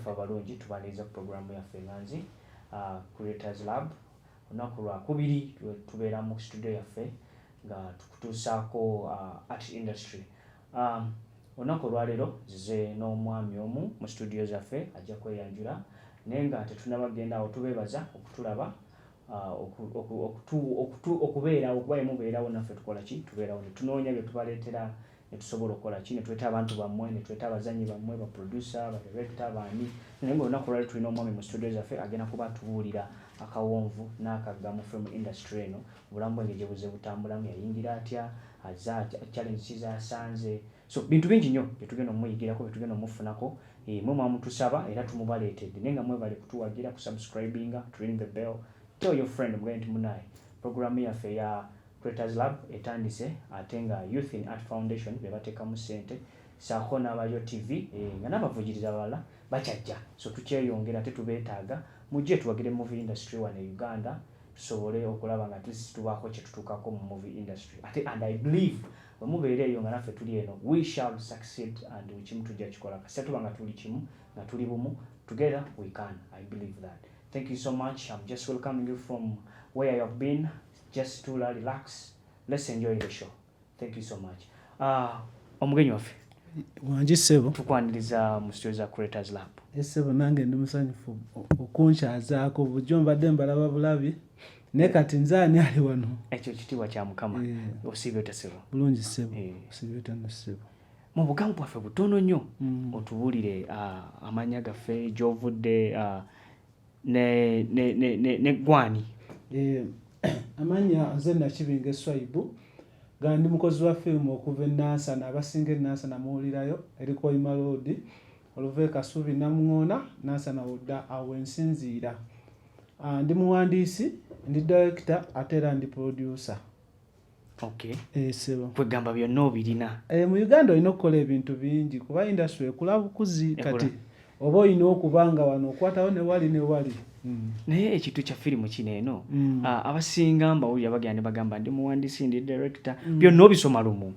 baffe abalungi tubaliriza ku programu yaffe nganzi Creators Lab olunaku lwa kubiri tubeera mu studio yaffe nga tukutuusaako art industry. Olunaku olwaleero zize n'omwami omu mu studio zaffe ajja kweyanjula naye nga tetunabagenda awo tubeebaza okutulaba okubeerawo kuba mubeerawo naffe tukola ki tubeerawo ne tunoonya bye tubaleetera ne tusobola okukola ki ne tweta abantu bammwe ne tweta abazannyi bammwe baproducer badirector baani naye nga olunaku olwaleero tulina omwami mu studio zaffe agenda kuba atubuulira akawonvu n'akagga mu film industry eno obulamu bwenge gye buze butambulamu yayingira atya challenges zasanze so bintu bingi nnyo bye tugenda omuyigirako bye tugenda omufunako mwe mwamutusaba era tumubaleetedde naye nga mwebale kutuwagira kusubscribinga to ring the bell tell your friend mugende nti munaye programu yaffe ya Creators Lab etandise ate nga Youth in Art Foundation be bateekamu ssente saako n'abayo TV nga n'abavujiriza abalala bakyajja so tukyeyongera ate tubeetaaga mujje tuwagire movie industry wano e Uganda tusobole okulaba nga tubaako kye tutuukako mu movie industry ate and I believe bwe mubeera eyo nga naffe tuli eno we shall succeed and ekimu tujja kikola kasita tuba nga tuli kimu nga tuli bumu together we can. I believe that. Thank you so much. I'm just welcoming you from where you have been. Just to relax. Let's enjoy the show. Thank you so much. Omugenyi waffe. Wanji Sebo. Tukwaniriza mu studio za Creators Lab. Sebo nange ndi musanyufu okunkyazaako bujjo mbadde mbalaba bulabi ne kati nzaani ali wano. Ekyo kitiibwa kya Mukama. Osiibye otya Sebo? Bulungi Sebo. Osiibye otya Sebo? Mu bugamu bwaffe butono nnyo otubuulire amannya gaffe gy'ovudde ne gwani. Amanya nze Nakibinge Swaibu gandi mukozi wa film okuva e Nansana abasinga e Nansana muwulirayo eriko Ima Road oluva Kasubi Namuŋŋoona Nansana odda awo ensinziira. Ndi muwandiisi ndi director ate era ndi producer. Okay. Sebo. Kwegamba byonna obirina. Mu Uganda olina okukola ebintu bingi kuba industry ekula bukuzi kati oba olina okubanga wano okwatawo ne wali ne wali. Naye ekintu kya firimu kino eno abasinga mbawulira bagenda ne bagamba ndi muwandiisi ndi director byonna obisoma lumu.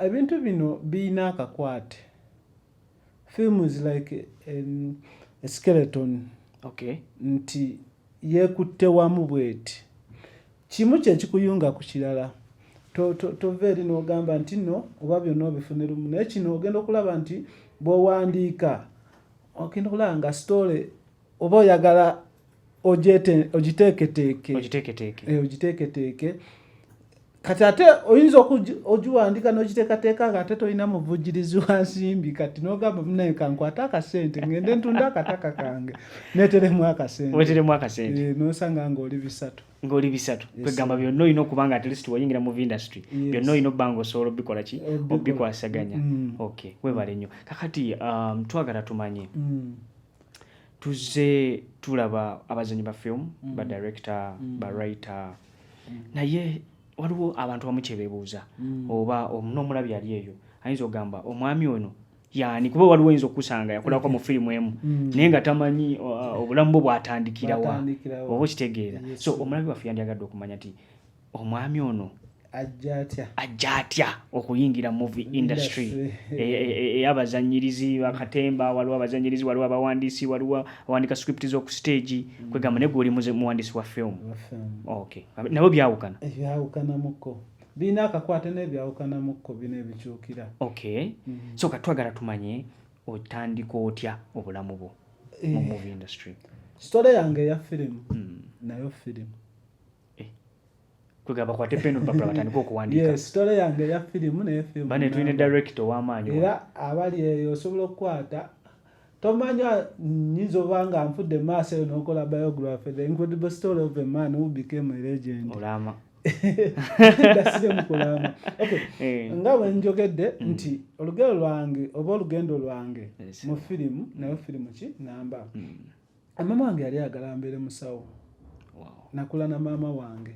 Ebintu bino birina akakwate. Film is like a skeleton. Okay. Nti yeekutte wamu bweti kimu kye kikuyunga ku kirala tova eri n'ogamba nti no oba byonna obifune lumu naye kino ogenda okulaba nti bw'owandiika ogenda okulaba nga story oba oyagala ogiteeketeeke kati ate oyinza ogiwandiika n'ogiteekateeka nga ate tolina muvujjirizi wa nsimbi kati n'ogamba munaye kankwata akasente ngende ntunda akataka kange neeteremu akasente n'osanga ng'oli bisatu. Kwegamba byonna olina okuba nga at least wayingira mu industry byonna olina obba nga osobola obikola ki obikwasaganya. Okay, webale nnyo. Kakati twagala tumanye tuze tulaba abazanyi ba film ba director ba writer naye waliwo abantu bamu kye beebuuza oba n'omulabi ali eyo ayinza okugamba omwami ono yani kuba waliwo oyinza okusanga yakolako mu firimu emu naye nga tamanyi obulamu bwe bwatandikirawa oba okitegeera. So omulabi waffe yandiyagadde okumanya nti omwami ono ajja atya okuyingira movie industry ey'abazanyirizi bakatemba waliwo abazanyirizi waliwo abawandiisi waliwo awandika script z'oku stage kwegamba ne gw'oli muwandiisi wa film. Okay. Nabo byawukanamukko birina akakwate n'ebyawukanamukko bino ebikyukira. Okay. So katwagala tumanye otandika otya obulamu bwo mu movie industry. Story yange ya firimu nayo firimu. Kwegamba kwate peno papula batandika okuwandiika. Yes, story yange ya firimu naye firimu. Bane tulina director w'amaanyi. Era abali eyo osobola okukwata tomanya nyizo banga nfudde maaso eyo n'okola biography the incredible story of a man who became a legend. Olama. Dasire mukulama. Okay. Nga bwe njogedde nti olugendo lwange oba olugendo lwange mu firimu nayo firimu ki namba. Mama wange yali ayagala mbeere musawo. Wow. Nakula na mama wange.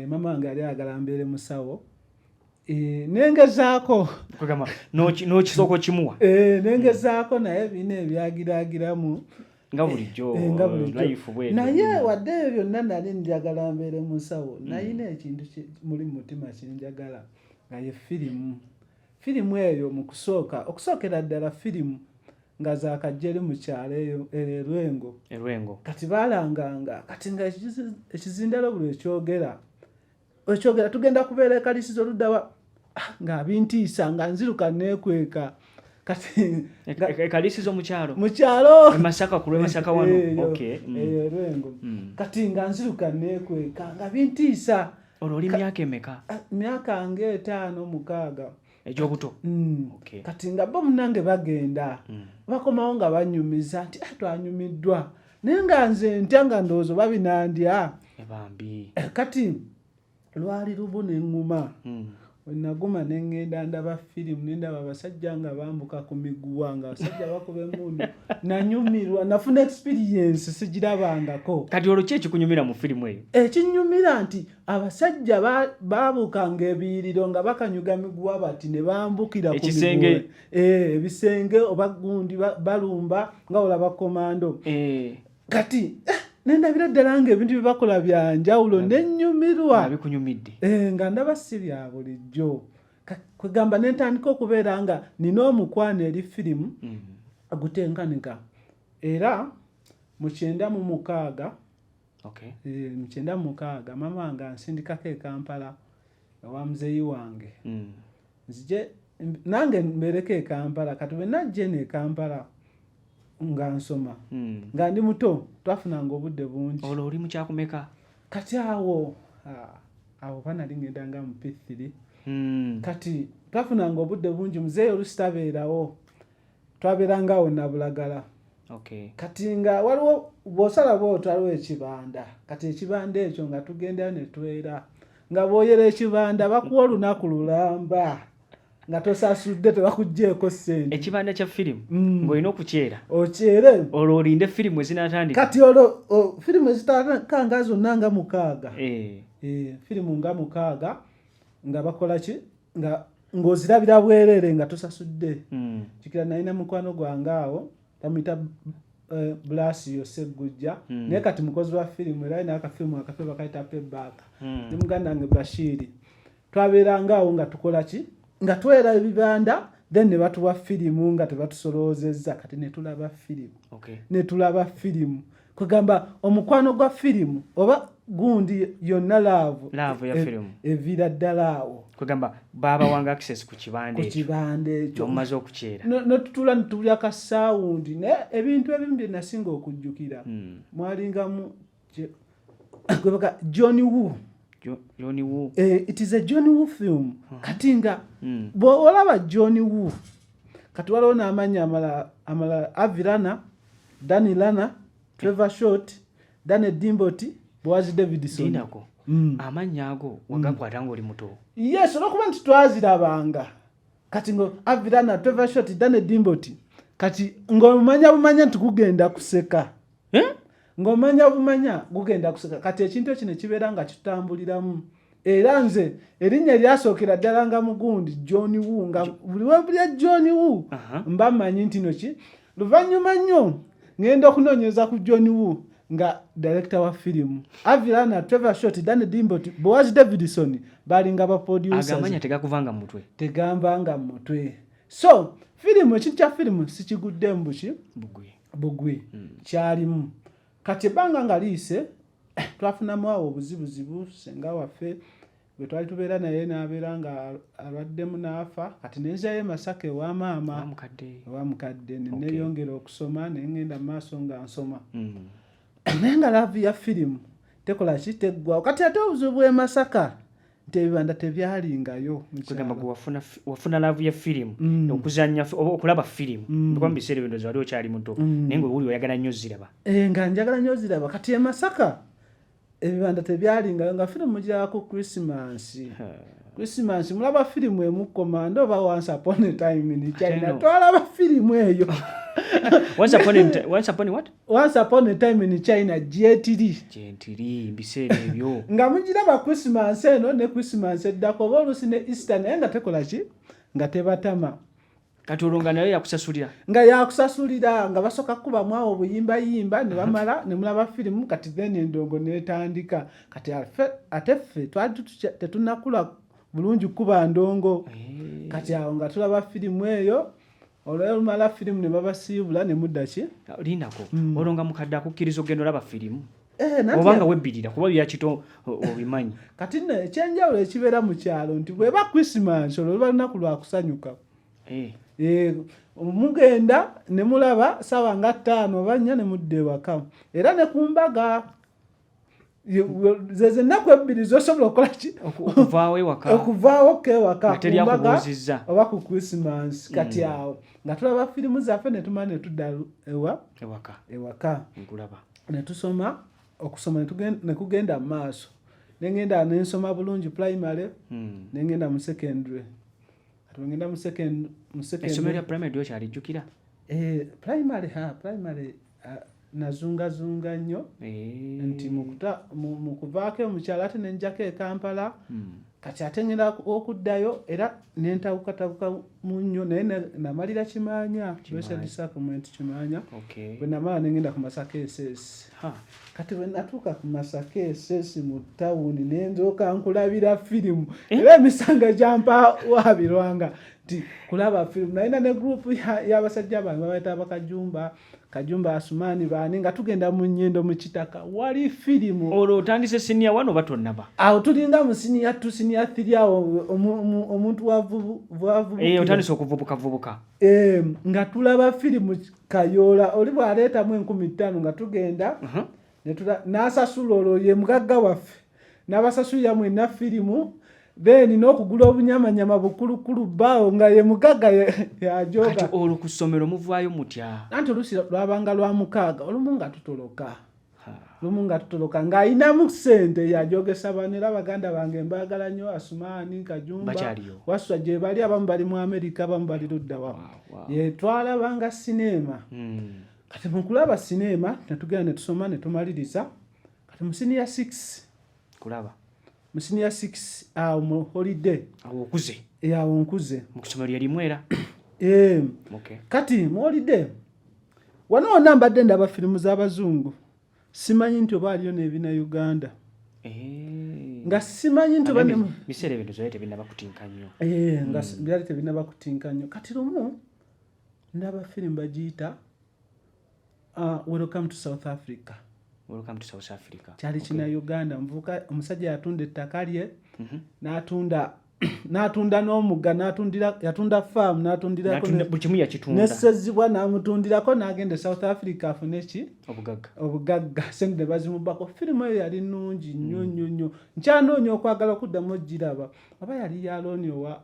Mama wange yali ayagala mbeere musawo. Nengezaako. Kwegamba n'okisoko kimuwa. Nengezaako naye bino ebyagiraagiramu. Nga bulijjo life bwe. Naye wadde ebyo byonna nali njagala mbeere musawo. Nayina ekintu muli mu mutima kinjagala nga ye firimu. Firimu eyo mu okusookera ddala firimu nga zakajjeri mu kyalo eyo Erwengo kati balanganga kati nga ekizindalo buli ekyogera tugenda kubeera ekalisizo luddawa nga abintiisa nga nziruka neekweka kati ekalisizo mu kyalo Masaka ku Masaka wano Erwengo kati nga nziruka neekweka nga bintiisa. Olwo oli myaka emeka? Myaka nga 5-6 egy'obuto. Kati nga bo munange bagenda bakomawo nga banyumiza nti twanyumiddwa naye nga nze ntya nga ndowooza babinandya ebambi. Kati lwali lubu neŋŋuma wenaguma neŋŋenda ndaba firimu nendaba abasajja nga bambuka ku miguwa nga abasajja bakuba emmundu nanyumirwa nafuna experience sigirabangako. Kati olwo ki ekikunyumira mu firimu eyo? Ekinyumira nti abasajja baabukanga ebiyiriro nga bakanyuga miguwa bati ne bambukira ku miguwa ebisenge oba gundi balumba nga olaba komando. Kati nendabira ddala nga ebintu byebakola byanjawulo nenyumirwa. Bikunyumidde? Nga ndaba si bya bulijjo kwegamba nentandika okubeera nga nina omukwano eri firimu agutenkanika era mu 96 mu 96 mama wange ansindikako e Kampala ewa muzeeyi wange nzije nange mbeereko e Kampala kati bwe najje ne Kampala nga nsoma nga ndi muto twafunanga obudde bungi. Olwo oli mukyakumeka? Kati awo banali ngendanga mu P3 kati twafunanga obudde bungi muzeeyi olusi tabeerawo twabeerangawo Nabulagala. Kati nga waliwo bw'osala bw'otyo waliwo ekibanda kati ekibanda ekyo nga tugendayo ne twera nga bw'oyera ekibanda bakuwa olunaku lulamba nga tosasudde tebakuggyeeko ssente. Ekibanda kya firimu ng'olina okukyera okyere olwo olinde firimu ezinatandika. Kati olwo firimu ezitatandika zonna nga 6 firimu nga 6 nga bakola ki ng'ozirabira bwerere nga tosasudde. Kikira nalina mukwano gwange awo bamuyita Blasio Segujja naye kati mukozi wa firimu era alina akafirimu akafe bakayita Payback ne muganda wange Bashiri. Twabeeranga awo nga tukola ki nga twera ebibanda then ne batuwa firimu nga tebatusolozezza kati netulaba firimu kwegamba omukwano gwa firimu oba gundi yonna laavu ya firimu evira ddala awo kwegamba baba wanga access ku kibanda ekyo omaze okukyera notutula netulya ka sound ne ebintu ebimu bye nasinga okujjukira mwalingamu kwebaka Johnny Woo. It is a Johnny Woo film. Kati nga bw'olaba Johnny Woo kati waliwo n'amannya amala Avirana, Danny Lana, Trevor Short, Danny Dimboti, Boaz Davidson. Dinako amannya ago wagakwata ng'oli muto? Yes, olwokuba nti twazirabanga kati ngo Avirana, Trevor Short, Danny Dimboti kati ng'omanya bumanya nti gugenda kuseka ng'omanya bumanya gugenda kuseka kati ekintu ekyo ne kibeera nga kitambuliramu era nze erinnya eryasookera ddala nga mugundi Johnny Woo nga buli webulya Johnny Woo mba mmanyi nti noki luvannyuma nnyo ngenda okunoonyeza ku Johnny Woo nga director wa firimu Avirana, Trevor Short, Danny Dimboti, Boaz Davidson balinga ba producers. Agamanya tegakuvanga mu mutwe? Tegambanga mu mutwe. So firimu ekintu kya firimu sikiguddemu buki bugwi kyalimu kati ebbanga nga liise twafunamu awo obuzibuzibu senga waffe bwe twali tubeera naye n'abeera nga alwaddemu n'afa kati nenzayo Masaka ewa maama ewa mukadde neneeyongera okusoma naye ngenda mu maaso nga nsoma naye nga laavu ya firimu tekola ki teggwawo kati ate obuzibu bw'e Masaka nti ebibanda tebyalingayo. Kugamba wafuna laavu ya firimu okuzannya okulaba firimu bikuba mu biseera ebyo wali okyali muto naye ng'owuli oyagala nnyo ziraba. Nga njagala nnyo ziraba kati e Masaka ebibanda tebyalingayo nga firimu girabako Christmas mulaba firimu emu Commando oba Once Upon a Time in China twalaba firimu eyo. Once Upon a Time in China Jet-Li biseera ebyo nga mugiraba Christmas eno ne Christmas eddako oba oluusi ne Easter naye nga tekola ki nga tebatama kati olwo nga nayo yakusasulira nga basooka kubamu awo obuyimbayimba ne bamala ne mulaba firimu kati then endongo netandika kati ate ffe twali tetunakula bulungi kuba ndongo kati awo nga tulaba firimu eyo olumala firimu ne babasiibula ne mudda ki lindako olwo nga mukadde akukkiriza ogenda olaba firimu nanti obanga webbirira kuba byakito obimanyi kati nno ekyenjawulo ekibeera mu kyalo nti bweba Christmas olwo luba lunaku lwa kusanyuka mugenda ne mulaba ssaawa nga 5 oba 4 ne mudda ewaka era ne ku mbaga zeze ennaku ebbiri zosobola okukola ki okuvaawo kewaka kumbaga oba ku Christmas kati awo nga tulaba firimu zaffe ne tumala ne tudda ewaka ne tusoma okusoma ne kugenda mu maaso nengenda nensoma bulungi primary nengenda mu secondary ngenda mu secondary essomero lya primary lyo kyalijjukira primary nazungazunga nnyo nti mu kuvaako omukyalo ate nenjako e Kampala kati ate ngenda okuddayo era nentawukatabuka mu nnyo naye namalira Kimaanya Sacrament Kimaanya bwe namala nengenda ku Masaka SS kati bwe natuuka ku Masaka SS mu tawuni nenzooka nkulabira firimu era emisanga gyampa wabirwanga nti kulaba firimu nalina ne gurupu y'abasajja bange babayita Kajumba Asumani baani nga tugenda mu nnyendo mu kitaka wali firimu olwo otandise senior 1 oba tonnaba awo tulinga mu senior 2 senior 3 awo omuntu wavubuka otandise okuvubuka nga tulaba firimu Kayoola oli bwaleetamu 15,000 nga tugenda n'asasula olwo ye mugagga waffe n'abasasulira mwena firimu then n'okugula obunyamanyama bukulukulu bbaawo nga ye mugagga yajoga kati olwo ku ssomero muvaayo mutya anti oluusi lwabanga lwa 6 olumu nga tutoloka ng'ayinamu ssente yajogesa bano era baganda bange mbaagala nnyo Asumani Kajumba waswa gye bali abamu bali mu Amerika abamu bali ludda wa twalabanga sinema kati mu kulaba sinema netugenda ne tusoma ne tumaliriza kati mu senior 6 kulaba mu senior 6 awo mu holiday awo okuze awo nkuze mu kusomero lyalimu era kati mu holiday wano mbadde ndaba firimu z'abazungu simanyi nti oba aliyo n'ebina Uganda nga simanyi nti biseera ebintu zoye tebinaba kutinka nnyo nga byali tebinaba kutinka nnyo kati lumu ndaba firimu bagiyita Welcome to South Africa. Kyali kina Uganda mvuka omusajja yatunda ettaka lye n'atunda n'omugga yatunda farm n'atundirako buli kimu yakitunda n'essezibwa n'amutundirako n'agenda South Africa afune ki obugagga sente ne bazimubako firimu eyo yali nnungi nnyo nkyanoonya okwagala okuddamu ogiraba aba yali yalooni owa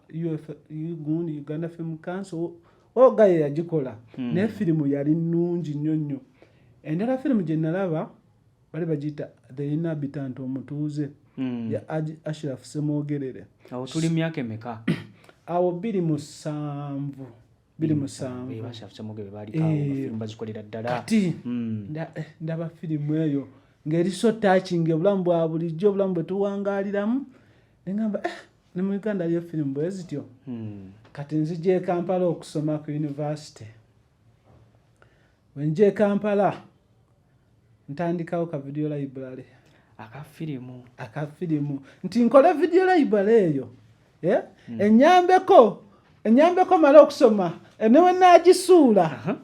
Uganda Film Council oga ye yagikola naye firimu yali nnungi nnyo endala firimu gye nalaba bali bagiyita The Inhabitant omutuuze ya Ashraf Semogerere awo tuli myaka emeka awo 27 kati ndaba firimu eyo ng'eri so touching obulamu bwa bulijjo obulamu bwe tuwangaaliramu nengamba ne mu Uganda aliyo firimu bwe zityo kati nzija e Kampala okusoma ku university wenje e Kampala ntandikawo ka video library akafirimu nti nkole video library eyo enyambeko mala okusoma newe nagisuula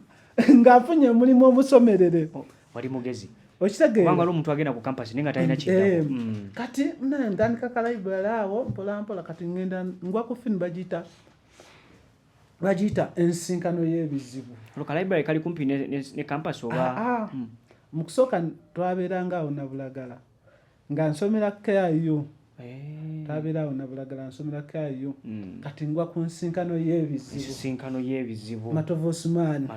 ng'afunye omulimu omusomerere wali mugezi okitegeera omuntu agenda ku campus ninga talina kintu kati ntandika ka library awo mpolampola kati ngenda ngwa ku firimu bagiyita ensinkano y'ebizibu ka library kali kumpi ne campus oba mu kusooka twabeeranga awo Nabulagala nga nsomera KIU twabeerawo Nabulagala nsomera KIU kati ngwa ku nsinkano y'ebizibu Matovu Osumani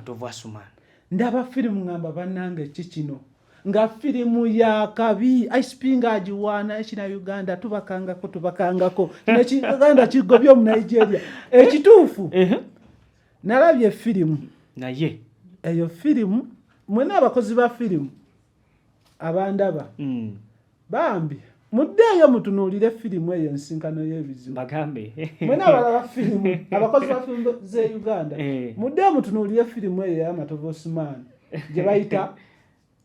ndaba firimu ngamba bannange kikino nga firimu ya kabi ISP ng'agiwaana ekina Uganda tubakangako Uganda kigobye omu Nigeria ekituufu nalabye firimu naye eyo firimu mwena abakozi ba firimu abandaba bambi muddeeyo mutunuulire firimu eyo ensinkano y'ebizibu bagambe mwena abalaba firimu abakozi ba firimu ze Uganda muddeeyo mutunuulire firimu eyo y'Amatovu Osumani gye bayita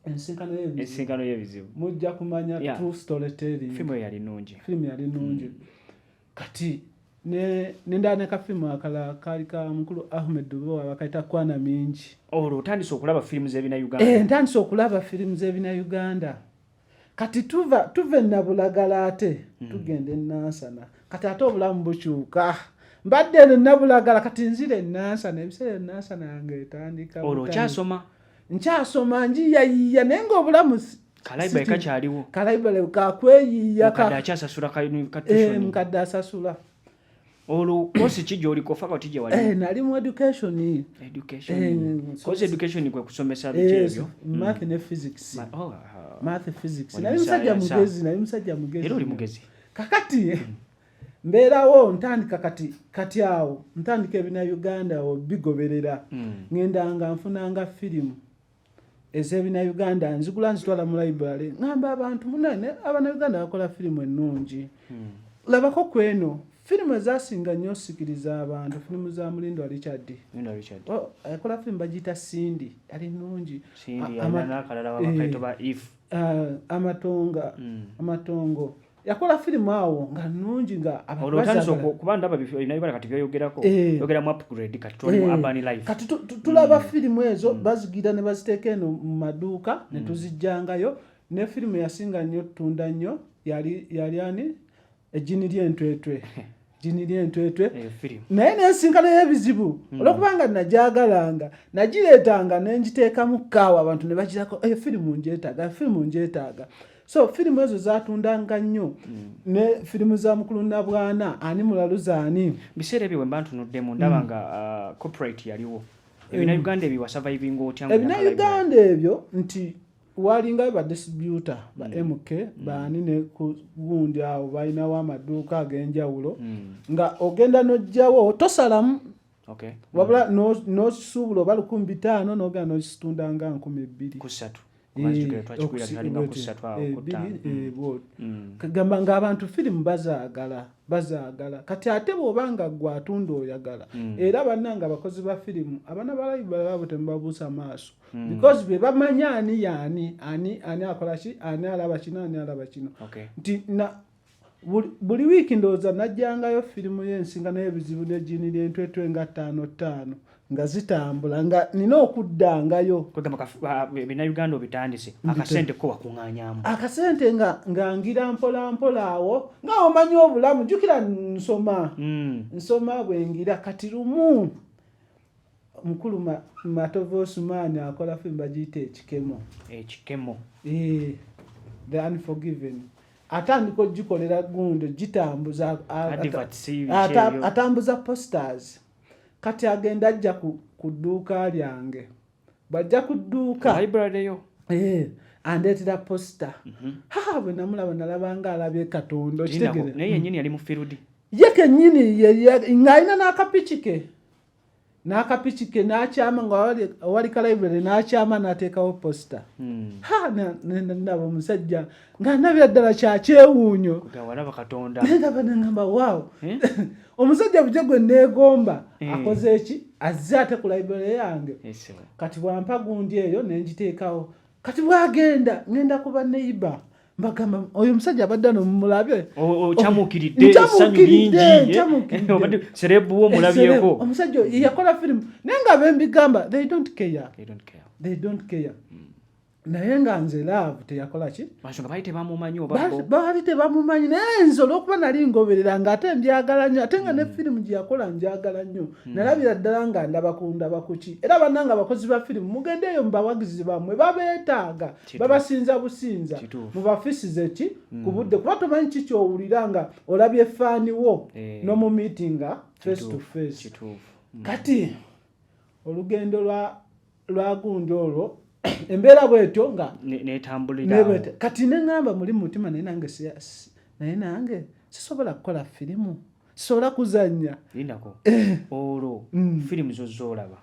ensinkano y'ebizibu mujja kumanya true storytelling firimu yali nnungi kati nendane kafimu akala kali ka mukulu Ahmed Dubo abakaita Kwana Mingi. Otandise okulaba firimu z'ebina Uganda. Ntandise okulaba firimu z'ebina Uganda. Kati tuve nabulagala ate tugende Nansana. Kati ate obulamu bukyuka. Mbadde nabulagala kati nzire Nansana ebiseera Nansana yange etandika. Nkyasoma njiya naye ng'obulamu Kalaiba ekakyaliwo. Kalaiba kakweyiya Mukadde akyasasula tuition. Mukadde asasula. Olwo kosi kijjo oliko fa kati gye wali. Nali mu education. Kosi education kwe kusomesa bikyebyo. Math ne physics. Math physics. Nali musajja mugezi. Era oli mugezi. Kakati mbeerawo ntandika kati awo ntandika ebina Uganda bigoberera. Ngenda nfunanga firimu ez'ebina Uganda nzigula nzitwala mu library. Ngamba abantu munene abana Uganda bakola firimu ennungi. Labako kweno firimu ezasinga nnyo osikiriza abantu firimu za Mulindo Richard. Akola firimu bagiyita Sindi ali nnungi. N'akalala wabakaito ba If. Amatongo. Yakola firimu awo nga nnungi nga abatanzo kuba ndaba bifina Uganda kati byogerako yogera mu upgrade kati tuli mu urban life. Kati tulaba firimu ezo bazigira ne baziteeka eno mu maduuka ne tuzijjangayo. Ne firimu yasinga nnyo tunda nnyo yali ani ejjini ly'entwetwe. Naye n'ensinkano y'ebizibu olwokubanga najjagalanga nagireetanga n'engiteeka mu kkaawa abantu ne bagirako firimu njeetaaga. So firimu ezo zatundanga nnyo ne firimu za Mukulu Nabwana ani mulaluzaani. Biseera ebyo bwe ntunuddemu ndaba nga corporate yaliwo. Ebina Uganda ebyo surviving otya. Ebina Uganda ebyo nti walinga ba distributor ba MK baani ne ku gundi awo balinawo amaduuka ag'enjawulo nga ogenda n'ojjawo tosalamu. Wabula n'osubula oba 500 n'ogenda n'okitunda nga 2,000 kusatu. Kagamba ng'abantu firimu bazaagala kati ate bw'obanga gwatunda oyagala era bannanga abakozi ba firimu abaana ba library babo temubabuusa maaso because be bamanya ani akola ki ani alaba kino nti buli wiiki ndowooza najjangayo firimu y'ensingano y'ebizibu n'ejjini ly'entwetwe nga 5 nga zitambula nga nina okuddangayo. Kwegamba ebina Uganda obitandise akasente ko wakuŋŋaanyaamu. Akasente nga ngira mpola awo nga omanyi obulamu jjukira nsoma bwengira kati lumu mukulu Matovu Osumani akola firimu bagiyita Ekikemo. The Unforgiven. Atandika ogikolera gundo gitambuza atambuza posters. Kati agenda ajja ku dduuka lyange. Bajja ku dduuka library yo. Andeetera poster. Bwe namulaba nalabanga alabye Katonda kitegere. Naye yennyini yali mu field. Ye kennyini ng'alina n'akapiki ke n'akyama nga wali ka library n'akyama n'ateekawo poster. Naba omusajja nga nabira ddala kyakyewuunyo. Walaba Katonda. Ngamba waawo. Omusajja bujja gwe neegomba akoze eki azze ate ku library yange. Kati bwampa gundi eyo n'engiteekawo. Kati bwagenda ngenda kuba neighbor mbagamba oyo omusajja abadde nomulabye okyamuukiridde essanyu lingi obadde serebu wo mulabyeko. Omusajja yakola firimu naye nga bembigamba they don't care. Naye nga nze laavu teyakola ki? Baali tebamumanyi naye nze olw'okuba nali ngoberera ng'ate njagala nnyo ate nga ne firimu gye yakola njagala nnyo nalabira ddala nga ndaba ku ki era bannanga abakozi ba firimu mugendeeyo mu bawagizi bammwe babeetaaga babasinza businza mu bafisize ki ku budde kuba tomanyi ki ky'owulira nga olabye faani wo n'omu meetinga face to face. Kati olugendo lwa gundi olwo embeera bwetyo nga netambulira kati neŋŋamba muli mu mutima naye nange sisobola kukola firimu sisobola kuzannya lindako olwo firimu zozoolaba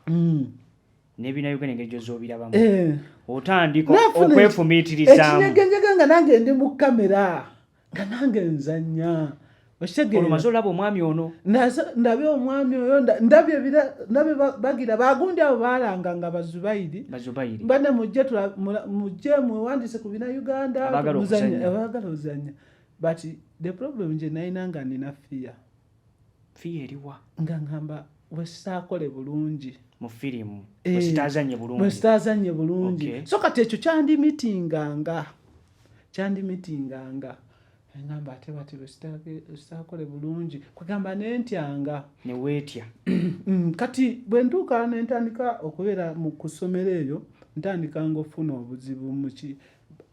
n'ebina Uganda engeri gyozobirabamu otandika okwefumiitirizaamu ekinyegenjega nga nange ndi mu kamera nga nange nzannya olumaze olaba omwami ono ndabye omwami oyo ndabye bagira bagundi abo baalanga nga bazubayiri mbadde mujje mwewandise ku bina Uganda abagala ozannya but the problem nje nalina nga nina fear fee eriwa nga ngamba wesitaakole bulungi mu firimu wesitaazanye bulungi wesitaazanye bulungi so kati ekyo kyandimitinganga ngamba ate bati wesitaakole bulungi kwegamba nentyanga neweetya kati bwe ntuuka nentandika okubeera mu kusomero eyo ntandikanga okufuna obuzibu muki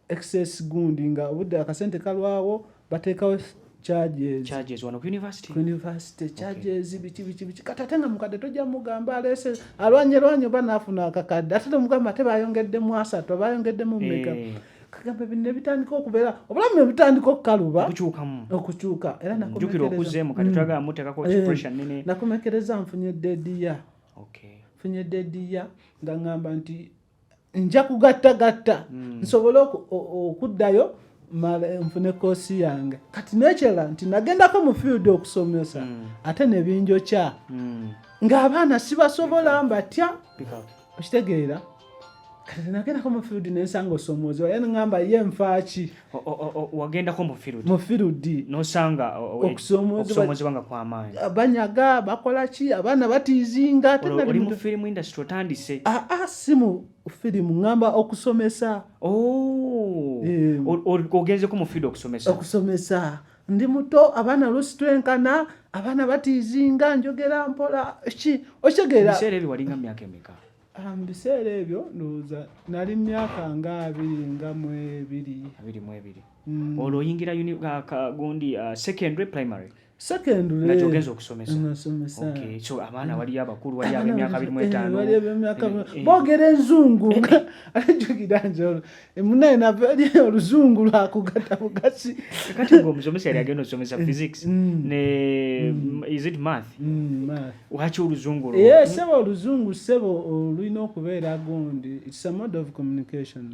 excess gundi nga obudde akasente kalwawo bateekawo charges wano ku university charges biki kati ate nga mukadde tojja mugamba alese alwanye oba naafuna akakadde ate mugamba ate bayongeddemu 3 bayongeddemu meka kagamba binne bitandika okubeera obulamu ne bitandika okukaluba okukyuka era nakumekereza okuzeemu kati twagala muteekako expression nene nakumekereza nfunye dediya nga ngamba nti nja kugattagatta nsobole okuddayo nfune koosi yange kati nekyera nti nagendako mu field okusomesa ate nebinjokya ng'abaana sibasobola mbatya okitegeera kati nagendako mu field nensanga osomozi era ngamba ye nfaaki wagendako mu field nosanga okusomozebwa nga kw'amaanyi banyaga bakola ki abaana batiizinga oli mu film industry otandise si mu firimu ngamba okusomesa ogenzeko mu field okusomesa ndi muto abaana lusi twenkana abaana batiizinga njogera mpola ki okitegeera biseera ebyo walinga myaka emeka mu biseera ebyo ndowooza nali myaka nga 22 olwo oyingira gundi secondary primary nakyo ogenza okusomesa so abaana waliyo abakulu waliyo ab'emyaka 25 boogera enzungu ajugira nti munaye navali oluzungu lwakugatta bugasi kati ng'omusomesa yali agenda okusomesa physics ne is it math waki oluzungu sebo oluzungu sebo olulina okubeera gundi it's a mode of communication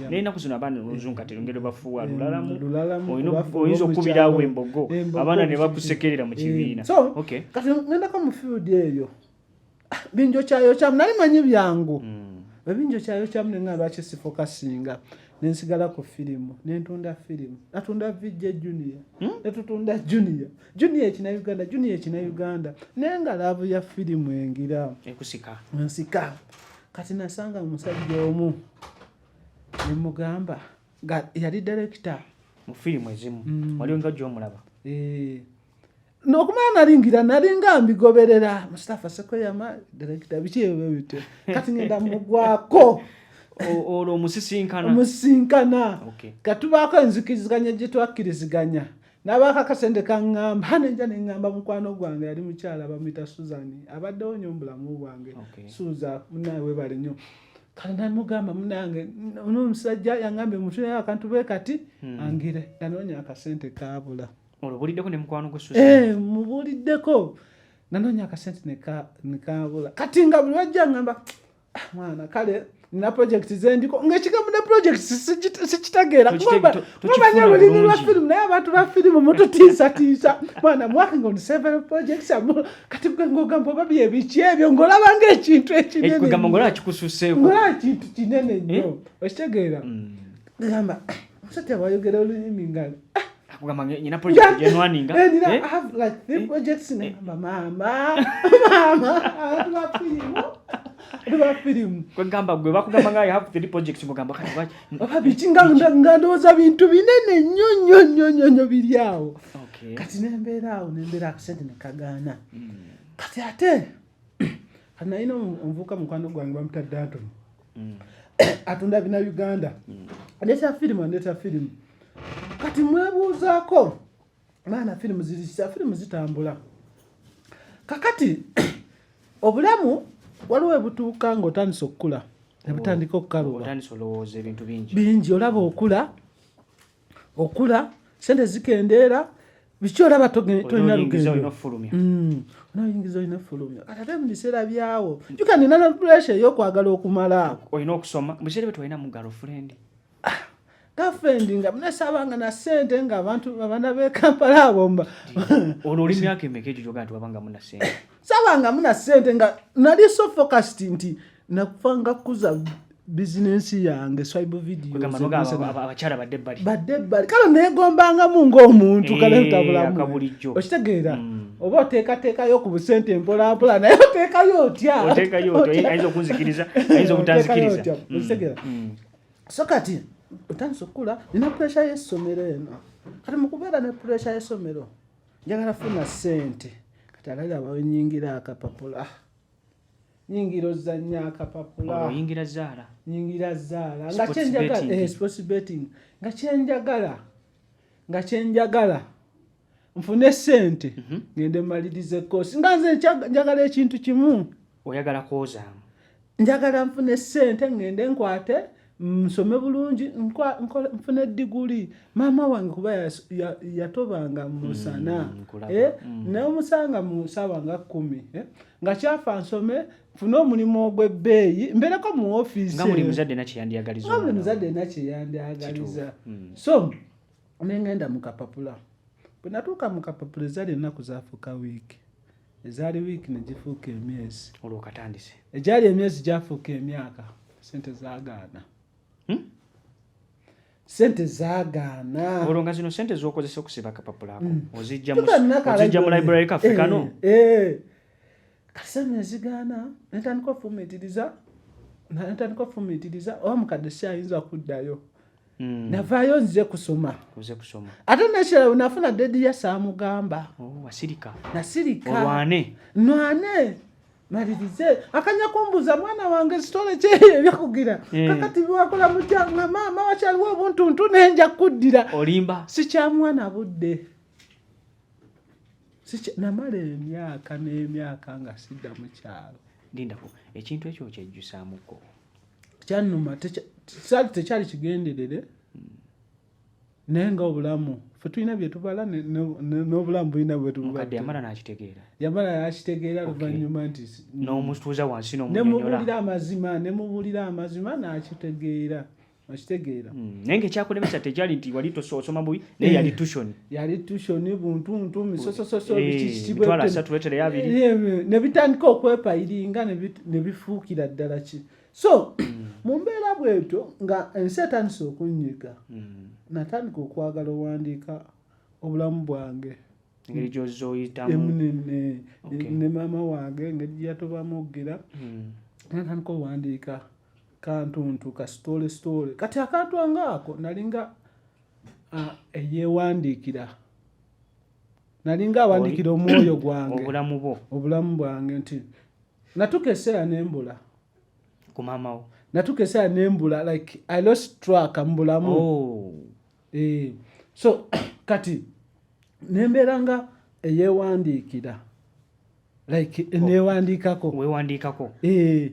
naye ennaku zino abaana oluzungu kati lungero bafuwa lulalamu oyinza okubirawo embogo abaana ne bakusekerera mu kibiina kati ngendako mu field eyo binjokyamu nali manyi byangu ebinjokyamu nenga lwaki sifokasinga nensigala ku firimu nentunda firimu natunda vijje junior netutunda junior ekina-uganda naye nga laavu ya firimu engira ensika kati nasanga omusajja omu nemugamba yali director mu firimu ezimu waliwo nga gy'omulaba nokumana nalinga mbigoberera Mustafa Sekoyama director biki ebyo bite kati ngenda mugwako olwo omusisinkana katubaako enzikiziganya gye twakkiriziganya n'abaako akasente kaŋŋamba nenja neŋŋamba mukwano gwange yali mukyala bamuyita Suzani abaddewo nnyo mu bulamu bwange Suza munaye webale nnyo kale namugamba munange n'omusajja yangambye mutunayo akantu bwe kati angire yanoonya akasente kaabula obuliddeko ne mukwano gwe Susan mubuliddeko nanoonya akasente nekabula kati nga buli wajja ngamba mwana kale nina project zendiko ng'ekigambo ne project sikitegeera mumanya bulimi lwa firimu naye abantu ba firimu mututiisatiisa mwana mwakinga on several projects kati ng'ogamba oba byebiki ebyo ng'olaba ng'ekintu ekinene ng'olaba kikususeeko ng'olaba kintu kinene nnyo okitegeera ngamba omusajja bwayogera olulimi nga kugamba nyina project genwaninga I have like 3 projects ngamba mama firimu kwegamba gwe bakugamba nga I have 3 projects mugamba kati waki oba bikinga ndowooza bintu binene nnyo biri awo kati nembeera akasente nekagaana kati ate kati nalina omuvubuka mukwano gwange bamutadde Antony atunda bina Uganda ndeeta firimu kati mwebuuzaako maana firimu zitambula kakati obulamu waliwo ebutuuka ng'otandisa okukula nebutandika okukaluba otandisa olowooza ebintu bingi olaba okula sente zikendeera biki olaba tolina lugendo oyingiza olina fulumya kati ate mu biseera byawo juka nina na pressure ey'okwagala okumala olina okusoma mu biseera bye twalina mu girlfriend girlfriend nga munasaabanga na ssente nga abaana b'e Kampala abomba olwo oli myaka emeka egyo gyogaa nti wabanga muna ssente saabanga muna ssente nga nali so focused nti nakufanga kuza bizinensi yange Swaibu videos abakyala badde bali kale neegombangamu ng'omuntu kale tabulamu bulijjo okitegeera oba oteekateekayo ku busente mpolampola naye oteekayo otya ayinza okunzikiriza ayinza obutanzikiriza okitegeera so kati otandise okukula nina pressure y'essomero eno kati mu kubeera ne pressure y'essomero njagala funa ssente kati alalaba wenyingira akapapula nyingira ozannya akapapula nyingira zaala nga kyenjagala sports betting nga kyenjagala nfune ssente ngende malirize course nga nze njagala ekintu kimu oyagala kozaamu njagala nfune ssente ngende nkwate nsome bulungi nfune diguli maama wange kuba yatobanga musana n'omusanga mu ssaawa nga 10 nga kyafa nsome nfune omulimu ogw'ebbeeyi mbeereko mu ofiisi nga muli muzadde nakyeyandiyagaliza so nengenda mu kapapula bwe natuuka mu kapapula ezaali ennaku zaafuuka wiiki ezaali wiiki ne gifuuka emyezi olwo katandise egyali emyezi gyafuuka emyaka sente zaagaana sente zaagaana olwo nga zino sente z'okozesa okusiba akapapula ako ozijja mu library kaffe kano kaseme zigaana netandika ofumiitiriza oba mukadde siayinza kuddayo navaayo nze kusoma ate nekirala nafuna dedi ya saamugamba nasirika nwane malirize akanya kumbuza mwana wange sitole kyeyo ebyakugira kakati biwakola mujanga maama wakyaliwo obuntuntu nenja kuddira olimba sikyamwana budde namala emyaka n'emyaka nga sidda mu kyalo lindako ekintu ekyo kyejjusaamuko kyannuma tekyali kigenderere naye nga obulamu fe tulina bye tubala n'obulamu bulina bwe tubadde yamala nakitegeera luvannyuma nti n'omutuuza wansi nemubulira amazima nakitegeera okitegeera naye ngaekyakulemesa tekyali nti wali osoma bubi naye yali tushoni buntuntu misosososo bitwala 3 letere yabiri ne bitandika okwepayiringa ne bifuukira ddala ki so mu mbeera bwetyo nga ensi etandise okunnyiga natandika okwagala owandiika obulamu bwange engeri gyozoyitamu ne maama wange engeri gyeyatobamugira natandika owandiika kantuntu ka story kati akantu angaako nalinga eyewandiikira nalinga awandiikira omwoyo gwange obulamu bwange nti natuuka eseera nembula ku maamawo natuuka eseera nembula like I lost track mbulamu so kati nembeera nga eyewandiikira like newandiikako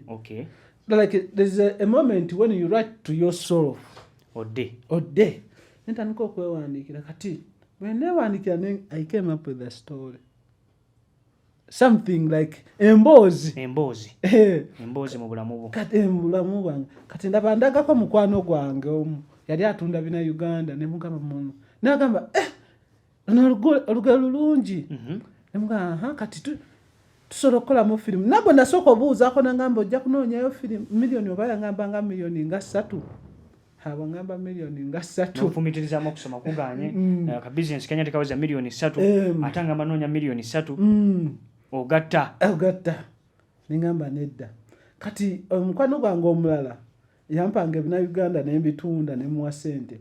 okay like there's a moment when you write to yourself odde nentandika okwewandiikira kati bwe newandiikira I came up with a story something like emboozi mu bulamu bwo kati mbulamu bwange kati ndaba ndagako mukwano gwange omu yali atunda bina Uganda nemugamba muno nagamba olugero lulungi nemugamba kati tusobola okukolamu firimu nabwe nasooka obuuzaako nagamba ojja kunoonyayo firimu miliyoni oba yagamba nga miliyoni nga 3 abo ngamba miliyoni nga 3 nfumitirizamu okusoma kuganye ka business kenya tekaweza miliyoni 3 ate ngamba noonya miliyoni 3 ogatta ningamba nedda kati omukwano gwange omulala yampanga ebina Uganda nembitunda nemuwa sente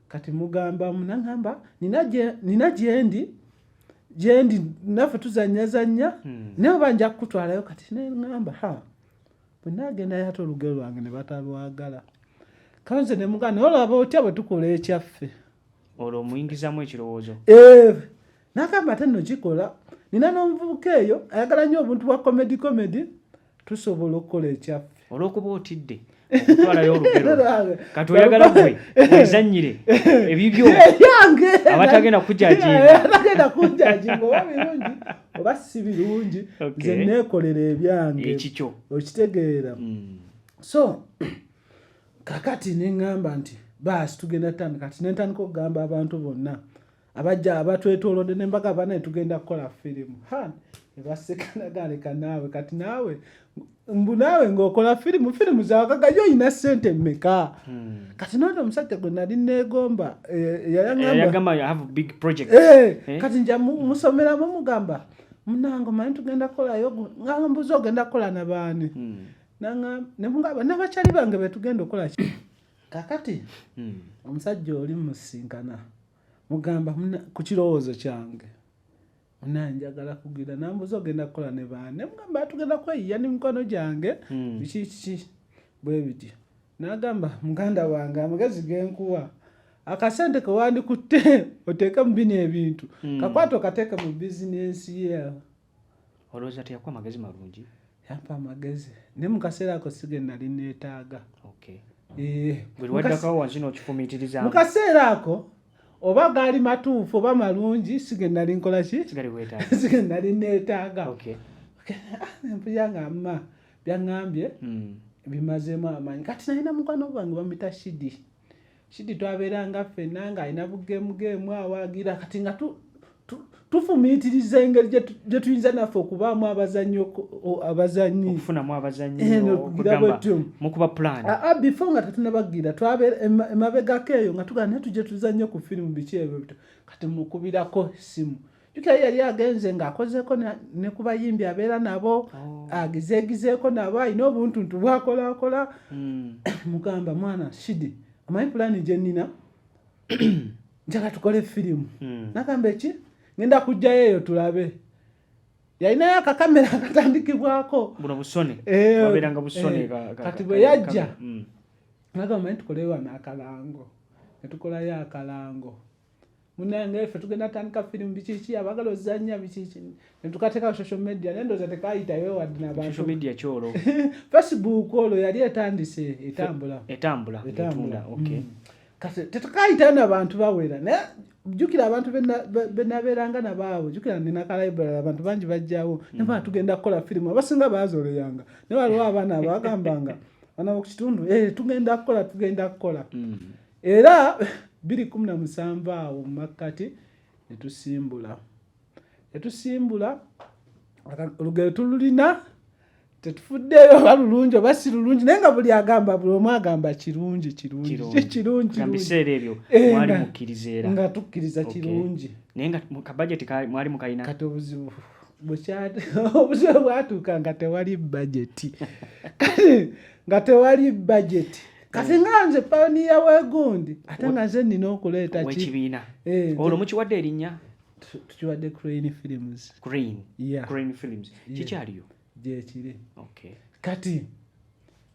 kati mugambamu nagamba nina gyendi naffe tuzanyazanya naye oba nja kukutwalayo kati nengamba bwe nagendayo ate olugero lwange ne batalwagala kanze nemugana olaba otya bwe tukola ekyaffe olwo omuyingizamu ekirowoozo nagamba ate nno kikola nina n'omuvubuka eyo ayagala nnyo obuntu bwa komedi tusobola okukola ekyaffe olw'okuba otidde okutwalayo olugero kati oyagala gwe ezannyire ebibyo abatagenda kujajinga oba birungi oba si birungi nze neekolera ebyange ekikyo okitegeera so kakati neŋŋamba nti baasi tugenda tandika kati nentandika okugamba abantu bonna abajja abatwetoolodde ne mbaga bana tugenda kukola firimu ebasekanagaaleka naawe kati naawe mbu naawe ng'okola firimu zawagaga olina ssente mmeka kati noona omusajja gwe nali neegomba kati nja musomeramu mugamba munange omanyi tugenda kukolayo nga mbuzi ogenda kukola nabaani ne mugamba n'abakyali bange betugenda okukola ki kakati omusajja oli musinkana mugamba ku kirowoozo kyange munanjagala kugira nambuzi ogenda kukola ne baani ne mugamba tugenda kweyiya n'emikono gyange biki bwe bityo n'agamba muganda wange amagezi genkuwa akasente ke wandikutte oteeke mu bino ebintu kakwata okateeke mu bizinensi ye. Olowooza teyakuwa amagezi malungi? Yampa amagezi ne mu kaseera ako sige nali neetaaga. Buli waddakawo wansi n'okifumiitiriza mu kaseera ako oba gaali matuufu oba malungi sige nali nkola ki? Sige nali neetaaga. Mpulira amma byaŋŋambye bimazeemu amaanyi. Kati nalina mukwano gwange bamuyita Shidi twabeeranga ffenna ng'alina bugeemugeemu awaagira kati nga tufumiitiriza engeri gye tuyinza naffe okubaamu abazannyi okufunamu abazannyi okugamba mukuba plan before nga tetunabagira twabeera emabegako eyo nga tugamba naye tujje tuzannye ku firimu biki ebyo kati mukubirako essimu jukira yali agenze ng'akozeeko ne ku bayimbi abeera nabo agizeegizeeko nabo alina obuntuntu bwakolakola mugamba mwana Shidi amanyi pulaani gye nnina njagala tukole firimu nagamba eki ngenda kujjayo eyo tulabe yalinayo akakamera akatandikibwako buno busone wabeeranga busone kati bwe yajja nagamba manyi tukoleyo wano akalango netukolayo akalango munange ffe tugenda tandika firimu bikiki abagala ozannya bikiki netukateeka social media nendoza tekayitayo wadde nabantu social media kyolo Facebook olwo yali etandise etambula kati tetukayitayo nabantu bawera naye jukira abantu benabeeranga nabaawe jukira nina kalibrary abantu bangi bajjawo nebaa tugenda kukola firimu abasinga baazoleyanga ne waliwo abaana abagambanga bana mu kitundu tugenda kukola era 2017 awo mu makkati netusimbula olugero tululina tetufuddeyo balulungi oba si lulungi naye nga buli omu agamba kirungi nga biseera ebyo mwali mukkiriza era nga tukkiriza kirungi naye nga mu kabajeti mwali mukayina kati obuzibu bwatuuka nga tewali bajeti nga tewali bajeti kati nga nze pawuniya wegundi ate nga nze nina okuleeta wekibiina olwo mukiwadde erinnya tukiwadde Crane Films kikyaliyo gyekiri kati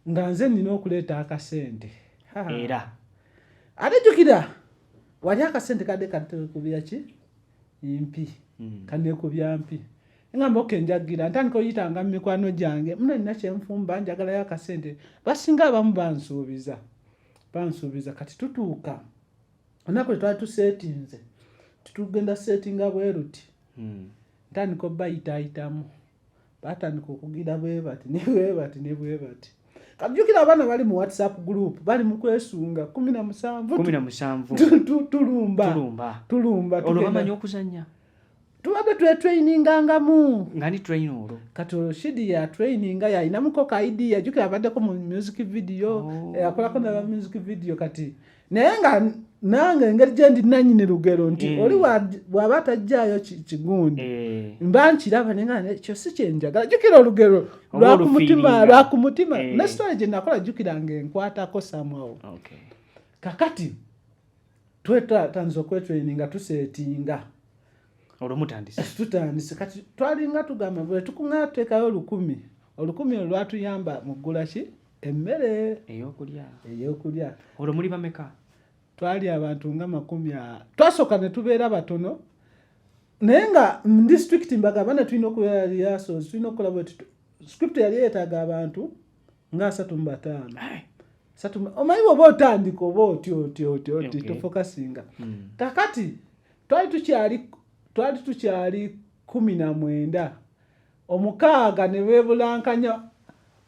nga nze nina okuleeta akasente era ate jjukira wali akasente kadde katekubya ki mpi kanekubya mpi ngamba okenjagira ntandika oyitanga mu mikwano gyange muno nina kyenfumba njagalayo akasente basinga abamu bansuubiza kati tutuuka onaku twali tusetinze tutugenda setinga bweruti ntandika obayitaayitamu batandika okugira bwebati nebwebati kajjukira abaana bali mu WhatsApp group bali mu kwesunga 17 tulumba olwo bamanyi okuzannya tubadde twetraininganga ngani train olwo kati Shidi ya traininga yalinamuko ka idea jukira abaddeko mu music video akolako na music video kati naye nga nange engeri gye ndinanyini lugero nti oli bw'aba tajjaayo kigundi mba nkiraba naye nga ekyo si kyenjagala jukira olugero lwakumutima ne story gye nakola jukira ng'enkwatako somehow kakati twetandise okwetraininga tusetinga olwo tutandise kati twalinga tugamba bwe tukuŋŋaana tuteekayo 10,000 olwo lwatuyamba mu ggula ki emmere ey'okulya olwo muli bameka twali abantu nga 10 twasooka ne tubeera batono naye nga mu district mbagamba ne tulina okubeera rehearsals tulina okukola bwe script yali yeetaaga abantu nga 35 omanyi oba otandika oba otyo tofokasinga kakati twali tukyali 19 omukaaga ne beebulankanya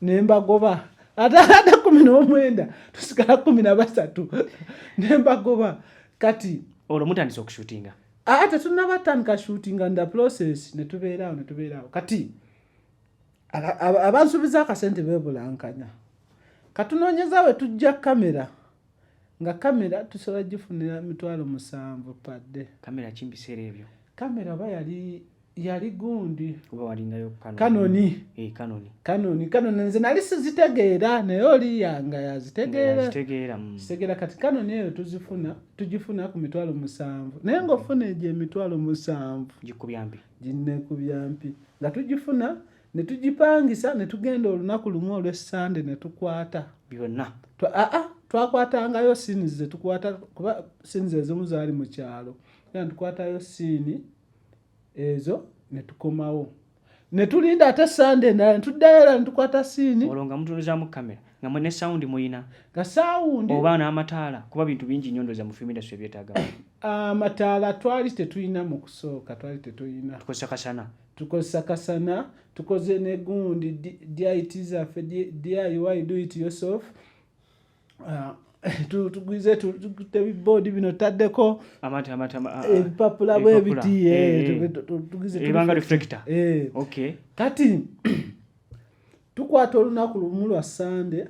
ne mbagoba ate 19 tusigala 13 ne mbagoba kati olwo mutandise okushootinga ate tunabatandika shooting and process netubeerawo kati abansuubiza akasente beebulankanya katunoonyeza we tujja kamera nga kamera tusobola gifunira 7,000 padde. Kamera kimbiseera ebyo? Kamera oba yali gundi oba walingayo Canon. Canon nze nali sizitegeera naye oli yanga yazitegeera. Zitegeera kati Canon eyo tugifuna ku 7,000 naye ng'ofuna egyo 7,000 ginnekubyampi nga tugifuna ne tugipangisa ne tugenda olunaku lumu olw'Essande ne tukwata byonna. Twakwatangayo siini ze tukwata kuba siini ezimu zaali mu kyalo era tukwatayo siini ezo ne tukomawo ne tulinda ate Sande endala ne tuddayo era ne tukwata siini. Olwo nga mutunuzaamu kamera nga mwe ne sawundi muyina nga sawundi oba n'amataala kuba bintu bingi nnyo ndowooza mu film industry ebyetaaga. Amataala twali tetuyina mu kusooka, tukozesa kasana, tukoze ne gundi DIT zaffe DIY do it yourself. Tugwize tubiboodi bino taddeko ebipapula bwebiti ebanga reflector. Okay. Kati tukwata olunaku lumu lwa Sande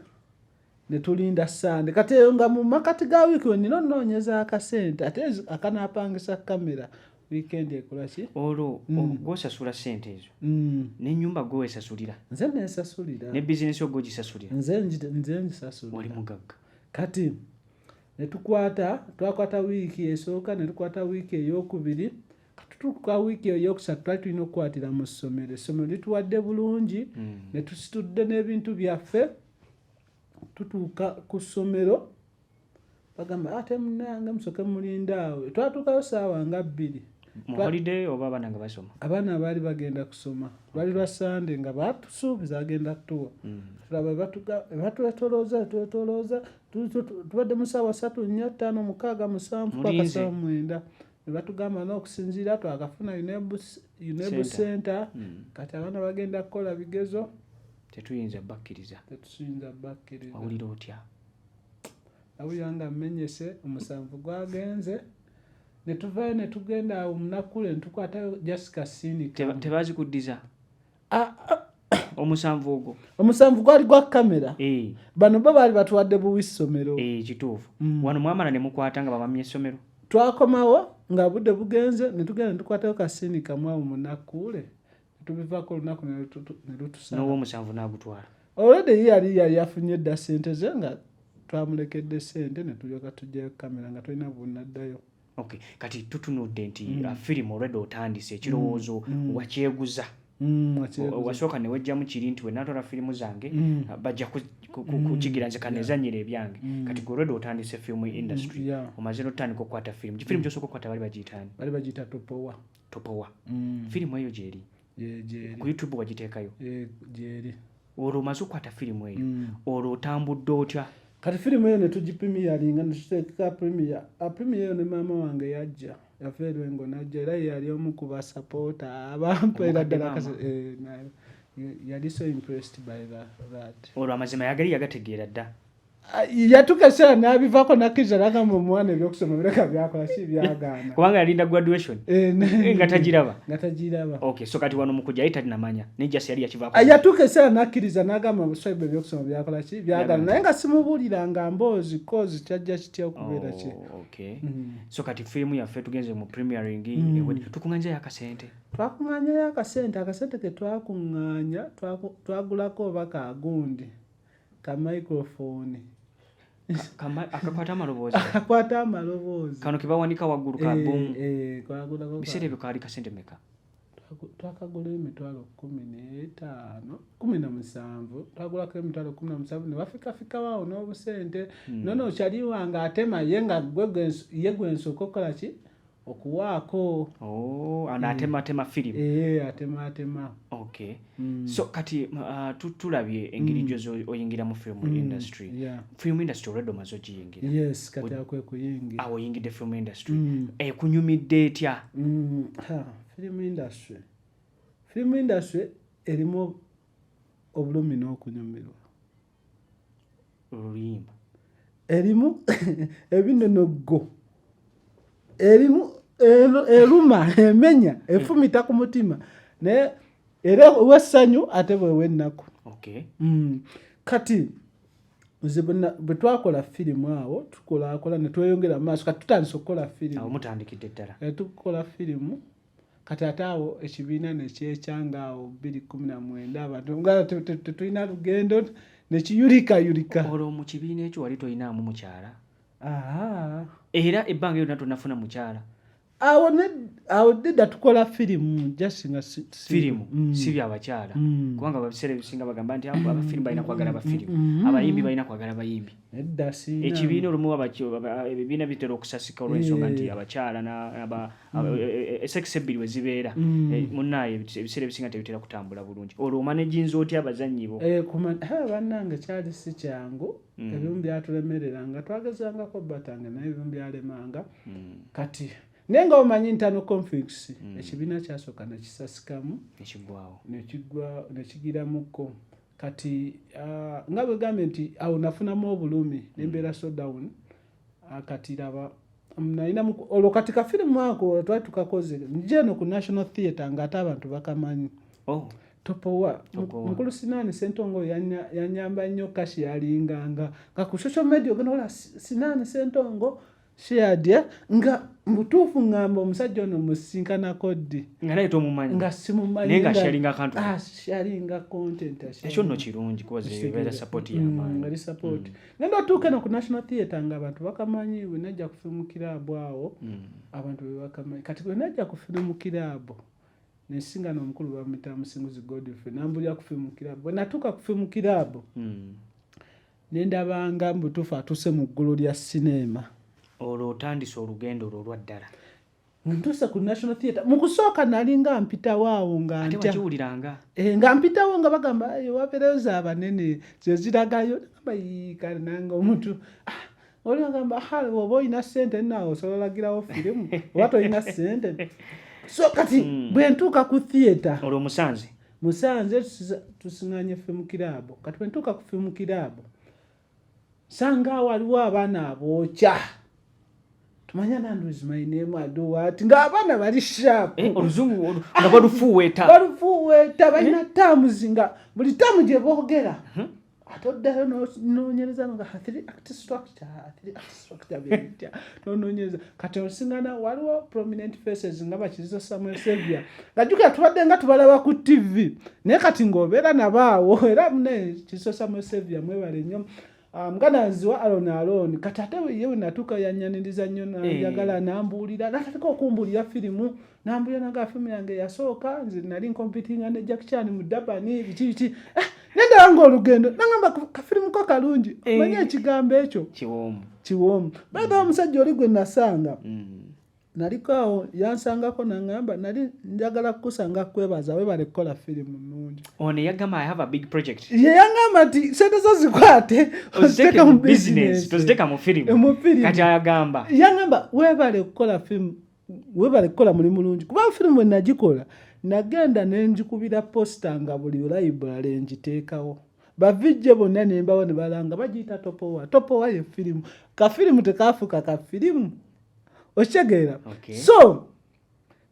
ne tulinda Sande kati eyo nga mu makati ga wiiki wenina onoonyeza akasente ate akanapangisa kamera weekend ekola ki olwo gw'osasula ssente ezo n'ennyumba gw'owesasulira? Nze neesasulira. Ne bizinesi ogw'ogisasulira? Nze ngisasulira. Oli mugagga. Kati ne twakwata wiiki esooka ne tukwata wiiki ey'okubiri kati tutuuka wiiki ey'okusatu twali tulina okukwatira mu ssomero. Essomero lituwadde bulungi ne tusitudde n'ebintu byaffe tutuuka ku ssomero bagamba ate munnange musooke mulindaawo. Twatuukayo ssaawa nga 2. Mu holiday oba abaana nga basoma? Abaana baali bagenda kusoma. Lwali lwa Sande nga batusuubiza agenda kutuwa. Tulaba batwetolooza tubadde mu ssaawa 3, 4, 5, 6, 7 paka 9 ne batugamba n'okusinziira twakafuna UNEB Center kati abaana bagenda kukola bigezo. Tetusinza bakkiriza. Wawulira otya? Awulira nga mmenyese omusanvu gwagenze ne tuvaayo ne tugenda awo Munakule ne tukwatayo Jessica Sinika. Tebaazikuddiza? Omusanvu gwali gwa kamera. Bano bo baali batuwadde buwi ssomero. Kituufu. Wano mwamala ne mukwata nga babamye essomero? Twakomawo nga budde bugenze ne tugenda ne tukwatayo kasiini kamu awo Munakule ne tubivaako olunaku ne lutusala. N'ow'omusanvu n'agutwala? Already yali afunye dda ssente ze nga twamulekedde ssente ne tulyoka tujjayo kamera nga tulina bunaddayo. Okay. Kati tutunudde nti firimu already otandise ekirowoozo wakyeguza. Wasooka ne wejjamu kiri nti wenatwala firimu zange bajja kukigira nze kanezanyira ebyange. Kati gwe already otandise film industry omaze n'otandika okukwata firimu. Firimu gy'osooka okukwata bali bagiyitaani? Bali bagiyita Topowa. Firimu eyo gyeri? Ku YouTube wagiteekayo? Gyeri. Olwo omaze okukwata firimu eyo olwo otambudde otya? Kati firimu eyo ne tugipimiyalinga ne tuteeka premiere eyo ne maama wange yajja yafeerwengo najja era yali omu ku basapoota abampeera ddala yali so impressed by that. Olwo amazima yagali yagategeera dda? Yatukesera n'abivaako nakkiriza n'agamba omwana ebyokusoma bireka byakola si byagaana. Kubanga yalinda graduation nga tagiraba? Nga tagiraba. Okay, so kati wano mu kujja yali talinamanya naye just yali yakivaako? Yatukesera n'akkiriza n'agamba buswaiba ebyokusoma byakola ki byagaana naye nga simubuuliranga mboozi kozi kyajja kitya okubeera ki. Okay. So kati firimu yaffe tugenze mu premiering tukuŋŋanyayo akasente? Twakuŋŋanyayo akasente ke twakuŋŋaanya twagulako oba kagundi ka microphone. Akakwata amaloboozi? Akakwata amaloboozi. Kano ke bawanika waggulu ka boom? Twagulako. Biseera ebyo kaali kasente meka? Twakagula emitwalo 17. Twagulako emitwalo 17 ne bafikafikawo awo n'obusente. Nono okyaliwanga atema ye nga ye gwe nsooka okukola ki? Okuwaako. Anatematema firimu? Atema. Okay. So kati tulabye engeri gy'oyingira mu film industry. Film industry already omaze ogiyingira? Yes, kati akwe kuyingira. Awo oyingidde film industry. Kunyumidde etya? Film industry erimu obulumi n'okunyumirwa. Oluyimba? Erimu ebinonoggo. Erimu eruma emenya efumita ku mutima naye era wessanyu ate bwewennaku. Kati bwe twakola firimu awo tukolakola ne tweyongera mu maaso kati tutandise okukola firimu. Awo mutandikidde ddala. Tukola firimu kati ate awo ekibiina ne kyekyanga awo 2019 abantu nga tetulina lugendo ne kiyulika. Olwo mu kibiina ekyo wali tolinaamu mukyala? Era ebbanga lyonna tonafuna mukyala? Awo dda tukola firimu just nga firimu si byabakyala kubanga babiseera ebisinga bagamba nti abafirimu balina kwagala bafirimu abayimbi balina kwagala bayimbi. Ekibiina olumu ebibiina bitera okusasika olw'ensonga nti abakyala sex ebbiri we zibeera munnaye ebiseera ebisinga tebitera kutambula bulungi. Olwo omanejinza otya abazannyi bo? Bannange kyali si kyangu ebimu byatulemereranga twagezangako batange naye ebimu byalemanga kati naye nga omanyi internal conflicts ekibiina kyasooka nekisasikamu nekigiramuko kati nga bwegambye nti awo nafunamu obulumi nembeera so down kati raba nalinamu olwo kati kafirimu ako twali tukakoze njeno ku National Theatre ng'ate abantu bakamanyi. Topowa mukulu Sinani Sentongo yanyamba nnyo kashi yalinganga nga ku social media ogenda Sinani Sentongo shared nga mbutuufu ngamba omusajja ono musinkana koddi nga naye tomumanyi nga simumanyi naye nga sharinga akantu sharinga content ekyo nno kirungi koze beera support y'amaanyi nga support ngenda otuuke no ku National Theatre nga abantu bakamanyi bwe najja ku film club awo abantu bwe bakamanyi kati bwe najja ku film club nesinga n'omukulu bamuyita Musinguzi Godfrey nambulira ku film club bwe natuuka ku film club nendabanga mbutuufu atuse mu ggulu lya sinema. Olwo otandise olugendo olwo olwa ddala? Ntuuse ku National Theatre mu kusooka nali nga mpitawo awo nga ate wakiwuliranga nga mpitawo nga bagamba wapeereza abanene zeziragayo nagamba yiikale nange omuntu oli agamba oba olina ssente naawe osobola olagirawo firimu oba tolina ssente so kati bwe ntuuka ku theatre olwo Musanze tusiŋŋanye film club kati bwe ntuuka ku film club sanga waliwo abaana abookya tumanya nandu is my name ado what nga abaana bali sharp oluzungu nga balufuweta balina tamuzi nga buli tamu gye boogera ate oddayo noonyereza nga 3 act structure bintya noonyereza kati osingana waliwo prominent faces nga Bakirizo Samuel Sevia ngajjukira tubadde nga tubalaba ku TV naye kati ng'obeera nabaawo era mune Kirizo Samuel Sevia mwebale nnyo muganazi wa Alon kati ate yewe natuuka yanyaniriza nnyo nayagala nambuulira natandika okumbuulira firimu nambulira naga firimu yange yasooka nze nali nkompitinga ne Jackie Chan mu Dabani biki nendaba ng'olugendo nagamba kafirimu ko kalungi manye ekigambo ekyo kiwoomu baga omusajja oli gwe nasanga naliko awo yansangako nangamba nali njagala kukusanga kwebaza webale kukola firimu nnungi. Ono yagamba I have a big project. Ye yangamba nti sente zo zikwate oziteeka mu business toziteeka mu firimu kati ayagamba yangamba webale kukola firimu webale kukola mulimu mulungi kuba firimu enagikola nagenda nenjikubira posta nga buli library njiteekawo bavijje bonna nembawo ne balanga bagiyita topowa ye firimu kafirimu tekaafuka kafirimu ochegeera so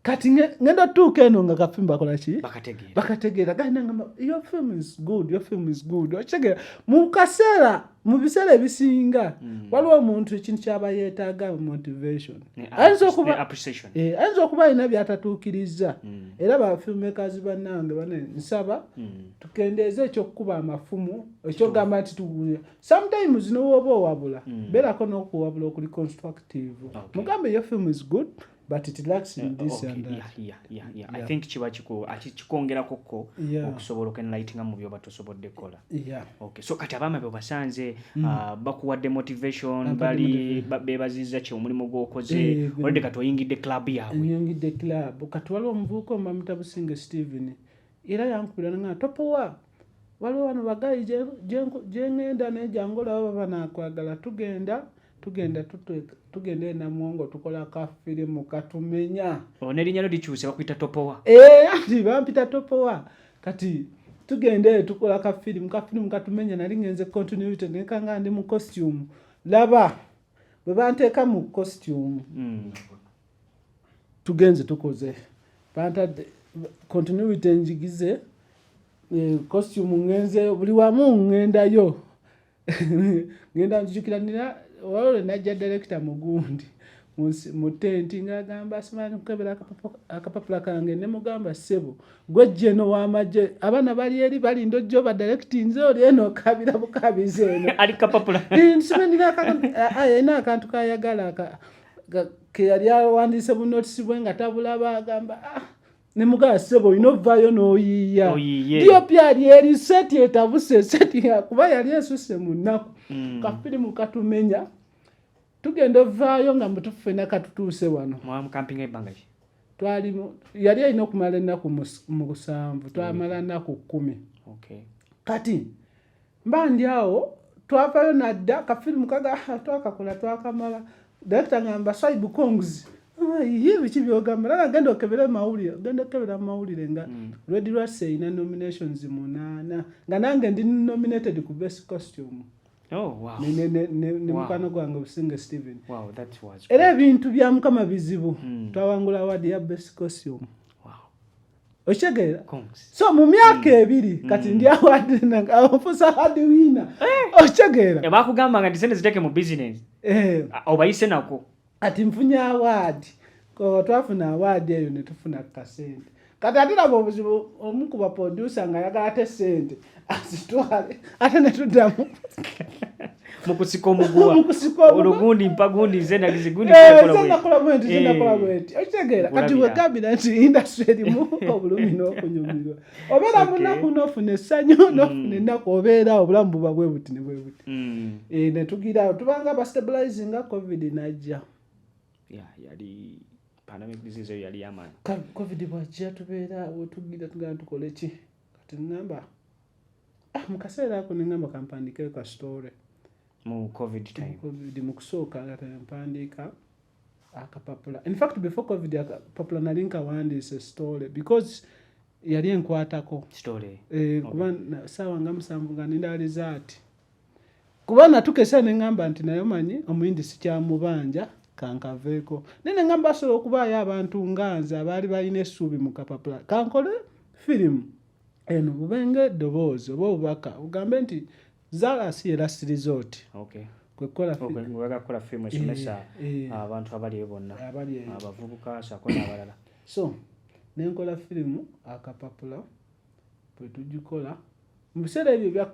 kati ngenda tuuka eno nga kafirimu bakola ki bakategeera gana ngamba your film is good ochegeera mu kaseera mu biseera ebisinga waliwo omuntu ekintu kyaba yeetaaga motivation ayinza okuba alina byatatuukiriza era bafilmmakers bannange bane nsaba tukendeeze ekyokukuba amafumu ekyogamba nti tuwulira sometimes n'owoba owabula beerako n'okuwabula okuli constructive mugambe your film is good but it lacks in this and that. I think chiba kikongerako ko okusobola okenlightinga mu byoba tosobodde kola. So kati abaama bwe basanze bakuwadde motivation bali bebaziza kye omulimu gw'okoze olwadde kati oyingidde club yaabwe. Oyingidde club kati waliwo omuvubuka omumamita Businge Steven era yankubira nga topowa waliwo wano bagayi gye ngenda nejangola baba nakwagala tugenda na Mwongo tukola ka firimu katumenya onerinnya lyo likyuse bakuyita topowa ati bampita topowa kati tugende tukola ka firimu katumenya nali ngenze continuity nekanga ndi mu costume laba bwe banteeka mu costume tugenze tukoze pantadde continuity enjigize costume ngenze buli wamu ngendayo ngenda njukiranira wale najja director mugundi mu tent ngagamba simanyi kukebera akapapula kange ne mugamba sebo gwejje no wamaje abana bali eri bali ndojo ba directing nze oli eno kabira bukabize eno ali kapapula simanyi ina akantu kayagala ke yali awandise bu notice bwe nga tabula bagamba ne mugamba sebo inovayo no yiya dio pya eri seti etabuse seti kuba yali esuse munaku kafiri mukatumenya tugenda vaayo nga mutufena katutuse wano mwa camping ebangaji twali yali ino kumala ennaku mu 7 twamala ennaku 10 okay kati mbandi awo twavayo nadda kafiri mukaga twakakola twakamala director ngamba Swaibu Kongs hivi kibyogamba genda okebera mawulire nga Red Rose ina nominations 8 nga nange ndi nominated ku best costume. Oh wow. Ne mukano gwange Businge Steven. Wow, that was. Era ebintu bya mukama bizibu. Twawangula award ya best costume. Wow. Oshegera. So mu myaka ebiri kati ndi award nanga afusa hard winner. Oshegera. Bakugamba nga disene ziteke mu business. Obayise nako. Ati mfunya award. Ko twafuna award eyo ne tufuna kasente. Kati atira bobuzibu omukuba producer nga yagala ate sente. Asitwale ate ne tuddamu. Mukusiko mugwa olugundi mpagundi zena lizigundi kola bwenti okitegera kati we cabinet industry mu obulumi n'okunyumirwa obeera munaku n'ofuna essanyu n'ofuna ennaku obeera obulamu buba bwe buti ne bwe buti ne tugira tubanga bastabilizing covid najja yali pandemic disease yali yamaanyi covid bwajja tubeera otugira tugenda tukole ki kati ngamba mukaseera ako nengamba kampandike ka story mu covid time mukusooka nga mpandika akapapula. In fact before covid akapapula nalinka wandise story because yali enkwatako story kuba sawa nga musanvu nga ndaliza ati kuba natukesa nengamba nti nayo manyi omuyindi sikyamubanja kankaveeko nene ngamba asobola okubayo abantu nganza abaali balina essuubi mu kapapula kankole film eno bubenge ddoboozi oba obubaka ugambe nti Zara Sierra Resort. Okay. Kwekola film esomesa abantu abali bonna abavubuka sakola abalala. So nenkola film akapapula bwe tugikola mu biseera ebyo bya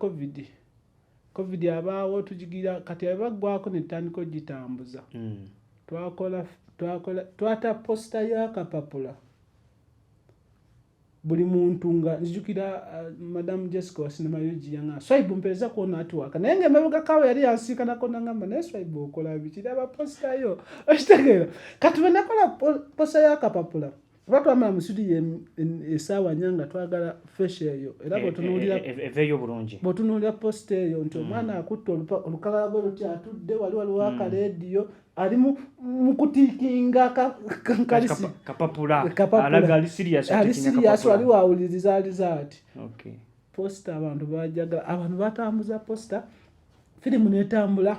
covid abaawo tugigira kati abagwako ne tandiko gitambuza. Twata poster ya kapapula buli muntu nga nzijukira Madam Jessica wa cinema yuji yanga Swaibu mpeza ko network nenge mebuga kawe yali yasikana ko ngamba ne Swaibu okola bikira ba poster yo oshitegera kati benakola poster ya kapapula watu ama musudi esawa nyanga twagala fresh yo era botunulira eveyo bulungi botunulira poster yo nto mwana akutto olukala golo ti atudde wali waka radio ali mukutikinga kalisi kapapula alaga ali serious wali wawuliriza alizati okay poster abantu bajaga abantu batambuza poster film netambula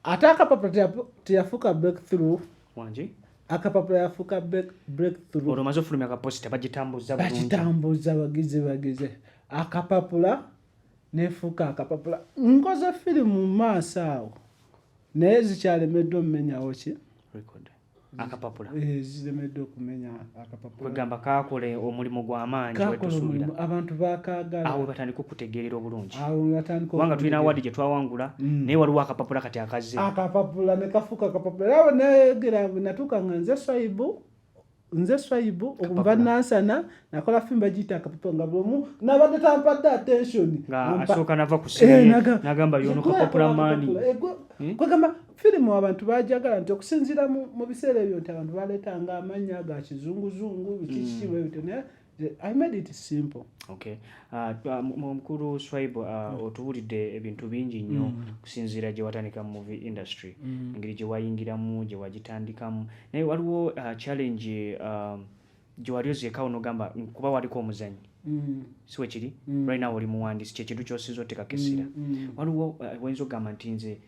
ataka papula tiyafuka breakthrough wanji akapapula yafuka breakthrough oromazo fulumya ka poster bagitambuza bagize akapapula nefuka akapapula ngoza film maasawo nezi kyalemeddwa mmenya oki record akapapula zilemeddwa okumenya akapapula kwegamba kakole omulimu gw'amaanyi wetusuubira abantu bakagala awo batandika okutegeerera obulungi wanga tulina awadi gye twawangula naye waliwo akapapula kati akaze akapapula ne kafuka akapapula awo negera natuuka nga nze Swaibu okumva nansana nakola film bagiyita akapapula nga bulumu nabadde tampadde attention nga asooka nava ku simu nagamba yono kapapula maani kwegamba firimu abantu bajagala nti okusinziira mu biseera ebyo nti abantu baleetanga amannya ga kizunguzungu bikikibwe bityo naye I made it simple. Okay. Mukuru Swaibu otuwulidde ebintu bingi nnyo kusinziira gye watandika mu movie industry engeri gye wayingiramu gye wagitandikamu naye waliwo challenge gye wali ozeekawo n'ogamba kuba waliko omuzannyi siwe kiri right now oli muwandiisi kyekintu ky'osinza oteekako essira waliwo wayinza okugamba nti nze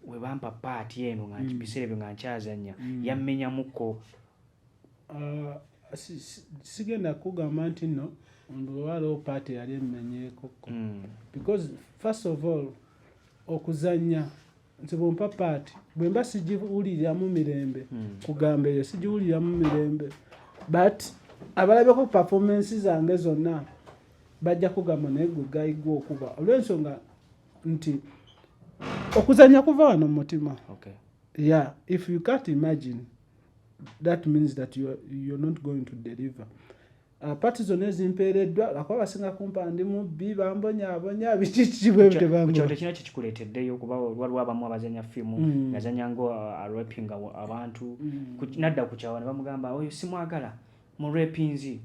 we bampa paati eno nga biseera ebyo nga nkyazannya yammenyamuko sigenda kugamba nti nno olwaliwo paati yali emmenyeekoko because first of all okuzannya nti bwempa paati bwemba sigiwuliramu mirembe kugamba eyo sigiwuliramu mirembe but abalabeko performance zange zonna bajja kugamba naye gwe gayigwa okuba olw'ensonga nti okuzannya kuva wano mu mutima. Yeah, if you can't imagine that means that you're not going to deliver. Party zonna ezimpeereddwa lwakuba basinga kumpa ndi mubbi bambonyaabonya bikikibwe tebango kyoto kino kikuleeteddeyo kuba waliwo abamu abazanya firimu ngazanya ngo arapinga abantu nadda ku kyawa ne bamugamba oyo simwagala mu rapinzi.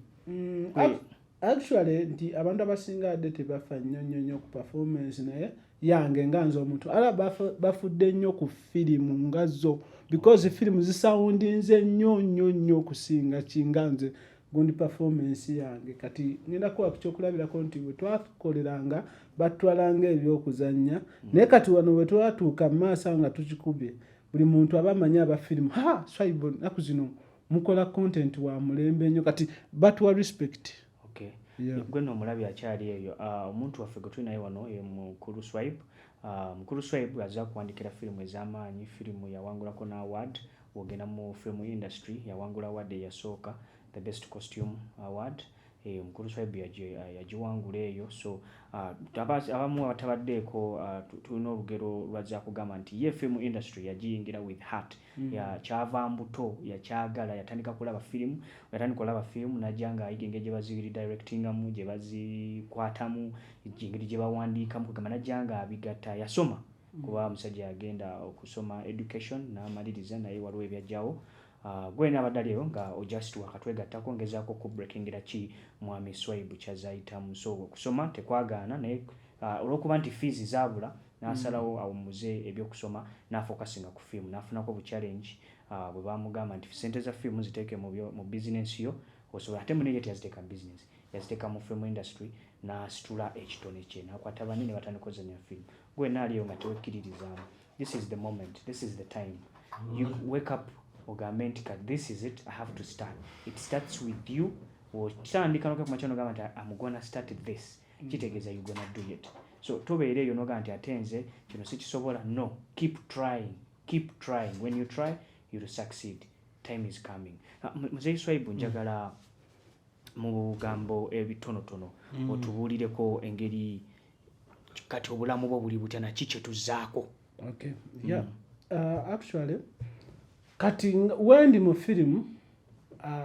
Actually nti abantu abasinga adde tebafa nnyo ku performance naye yange nga nze omuntu ala bafudde nnyo ku firimu nga zo because firimu zisawundinze nnyo okusinga kinga nze gundi performance yange kati ngenda kuba kyokulabirako nti bwe twakoleranga batwalanga ebyokuzannya naye kati wano bwe twatuuka mu maaso nga tukikubye buli muntu aba amanyi abafirimu Swaibo naku zino mukola content wa mulembe nnyo kati batwa respect. Gwe n'omulabi akyali eyo omuntu waffe gwe tulinaye wano ye Mukulu Swaibo. Mukulu Swaibo azza kuwandikira firimu ez'amaanyi, firimu yawangulako n'award, wogenda mu film industry yawangula award eyasooka the best costume award. Mukulu Swaibo yagiwangula eyo so abamu abatabaddeeko tulina olugero lwazza kugamba nti ye film industry yagiyingira with heart yakyava mbuto yakyagala yatandika kulaba firimu najja ng'ayiga engeri gye baziri directingamu gye bazikwatamu engeri gye bawandiikamu kugamba najja ng'abigatta yasoma kuba omusajja yagenda okusoma education n'amaliriza naye waliwo ebyajjawo. Gwena abadaliro nga just wakatwegattako ngezaako ku breakingira ki mwami Swaibo kyazayitamu so okusoma tekwagaana naye olw'okuba nti fees zaabula n'asalawo awummuze ebyokusoma n'afokasinga ku firimu n'afunako bu challenge bwe bamugamba nti ssente za firimu ziteeke mu bizinensi yo osobola ate muneye teyaziteeka mu bizinensi yaziteeka mu film industry n'asitula ekitone kye n'akwata banne ne batandika ozannya firimu. Gwena aliyo nga tewekkiririzaamu. This is the moment, this is the time. You wake up ogambe nti this is it, I have to start. It starts with you. Otandika noke kumachano gamba nti I'm gonna start this. Kitegeeza you gonna do it. So tobeere eyo noga nti atenze kino sikisobola. No, keep trying. When you try you will succeed. Time is coming. Muzeyi Swaibo njagala mu bugambo ebitonotono otubuulireko engeri kati obulamu bwo buli butya naki kye tuzaako. Okay. Yeah. Actually kati wendi mu firimu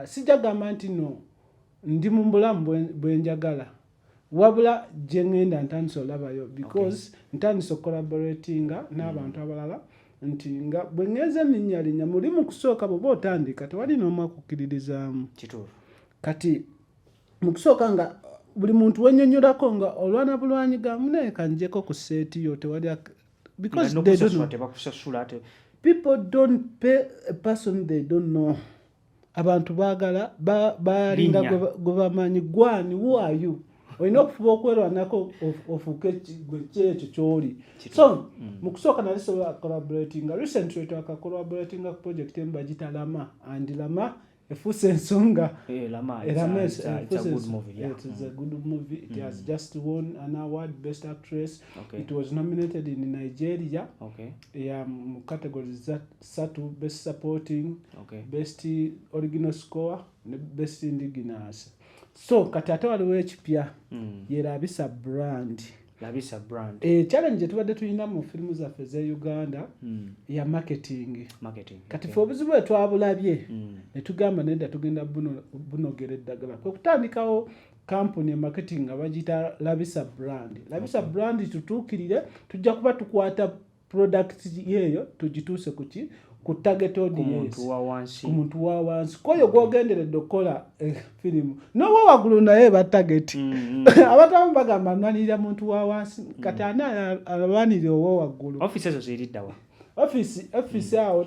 sijagamba nti no ndi mu bulamu bwenjagala wabula gye ngenda ntandisa olabayo because ntandisa collaboratinga n'abantu abalala nti nga bwe ngeze eninya muli mu kusooka bw'oba otandika tewali n'omu akukkiririzaamu kati mu kusooka nga buli muntu wennyonnyolako nga olwana bulwanyi gamu naye kanjeko ku seeti yo tewali because they don't people don't pay a person they don't know. Abantu baagala balinga gwe bamanyi gwani who are you olina okufuba okwerwanako ofuuke kyekyo ky'oli so mu kusooka nali sobola collaboratinga recently twaka-collaboratinga ku project embagita Lama and Lama efuuse ensonga. It's a good movie. Yeah. It is a good movie. It has just won an award, Best Actress. It was nominated in Nigeria. Categories Satu, Best Supporting, Best Original Score, Best Indigenous. So kati ate waliwo ekipya ye Labisa Brand. Challenge tubadde tulina mu firimu zaffe za Uganda ya marketing. Kati fe obuzibu bwe twabulabye ne tugamba nedda tugenda bunogera eddagala kwe kutandikawo kampuni ya marketing abagiyita Labisa Brand tutuukirire tujja kuba tukwata product yeeyo tugituuse ku target audience ku muntu wa wansi koyo gwogenderedde okukola firimu n'owa waggulu naye ba target abatamu bagamba nwanirira muntu wa wansi kati ani alwanirira owa waggulu. Office ezo ziriddawa office awo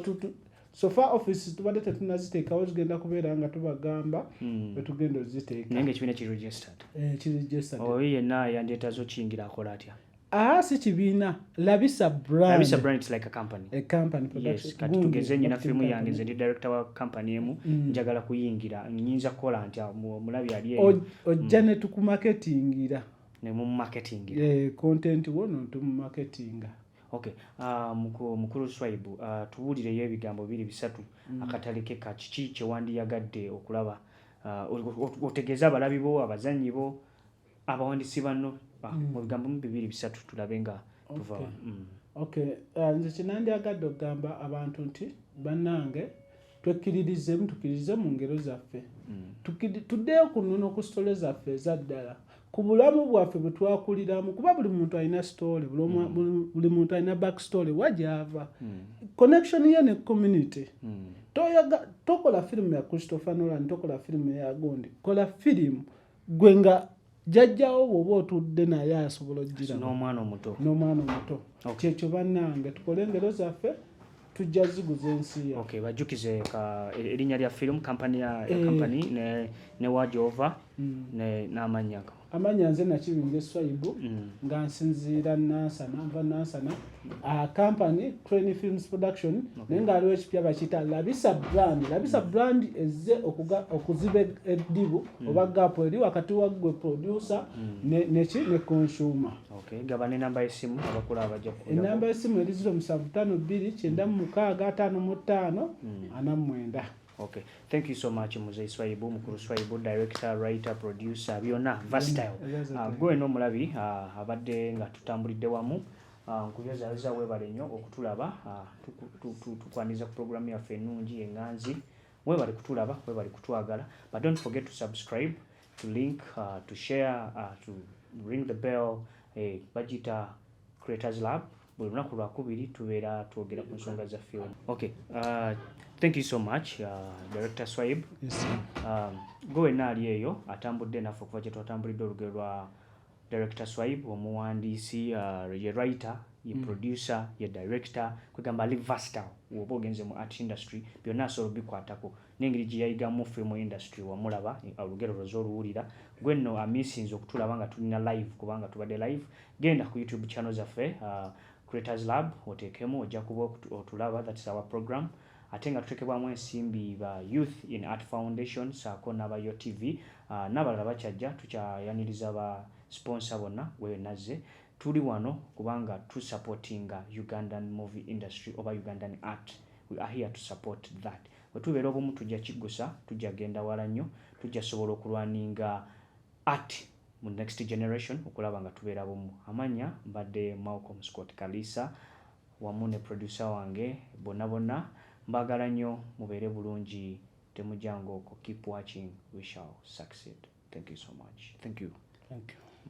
sofa office tubadde tetunaziteekawo zigenda kubeera nga tubagamba bwe tugenda oziteeka naye ng'ekibiina ki registered ki registered oyo yenna yandyetazo kiyingira akola atya si kibiina Labisa brand. Labisa brand is like a company. A company production. Yes, kati tugeze nyina filmu yange nze ndi director wa company emu njagala kuyingira nyinza kola nti mulabi ali eyo ojja ne tukumarketingira ne mu marketing content wono tu marketinga. Okay, mukuru Swaibu, tubuulireyo ebigambo biri bisatu akatalike ka kiki kye wandiyagadde okulaba otegeeza abalabi bo abazannyi bo abawandiisi banno mu bigambo bibiri bisatu tulabe nga tuva. Okay, nze kinandyagadde okugamba abantu nti bannange tukkiririze mu ngero zaffe tuddeyo ku nnono ku sitole zaffe ezaddala ku bulamu bwaffe bwe twakuliramu kuba buli muntu alina story buli muntu alina back story wajava connection ye ne community tokola firimu ya Christopher Nolan tokola firimu ya Gondi kola firimu gwe nga jajjawo bw'oba otudde naye asobola ogira n'omwana omuto kyekyo bannange tukole engero zaffe tujja ziguza ensi ya. Okay, bajjukize erinnya lya film company ya company ne word over n'amannya amanya nze Nakibinge Swaibu nga nsinziira Nansana company Crane Films Production naye ngaaliwo ekipya bakiyita Labisa brand ezze okuziba eddibu oba gaapu eri wakati waggwe producer ne consumer. Okay, gaba n'enamba y'essimu abakulu abajja kukulaba. Enamba y'essimu eri 0752 Okay, thank you so much Muzei Swaibu, mukuru Swaibu, director, writer, producer, byonna versatile. Gwe n'omulabi abadde nga tutambulidde wamu nkubyazaaliza weebale nnyo okutulaba tukwaniza ku programu yaffe ennungi enganzi. Weebale kutulaba, weebale kutwagala, but don't forget to subscribe, to link, to share, to ring the bell. Bagita Creators Lab buli lunaku lwakubiri tubeera twogera ku nsonga za film. Okay, thank you so much Director Swaib. Yes, gwe wenna ali eyo atambudde naffe okuva gye twatambulidde olugero lwa Director Swaib omuwandiisi ye writer ye producer ye director kwegamba ali versatile woba ogenze mu art industry byonna asobola bikwatako n'engeri gye yayigamu film industry wamulaba olugero lwoza oluwulira gwe nno amisinze okutulaba nga tulina live kubanga tubadde live genda ku YouTube channel zaffe Creators Lab oteekemu ojja kuba otulaba, that's our program. Ate nga tuteekebwamu ensimbi ba Youth in Art Foundation saako n'aba Yo TV n'abalala bakyajja tukyayaniriza ba sponsor bonna wenaze tuli wano kubanga supportinga Ugandan movie industry oba Ugandan art. We are here to support that. Wetubeera obumu tujja kiggusa tujja genda wala nnyo tujja sobola okulwaninga art mu next generation okulaba nga tubeera bumu. Amanya mbadde Malcolm Scott Kalisa wamu ne producer wange bonna mbagala nnyo mubeere bulungi temujjango ko keep watching, we shall succeed. Thank you so much. Thank you.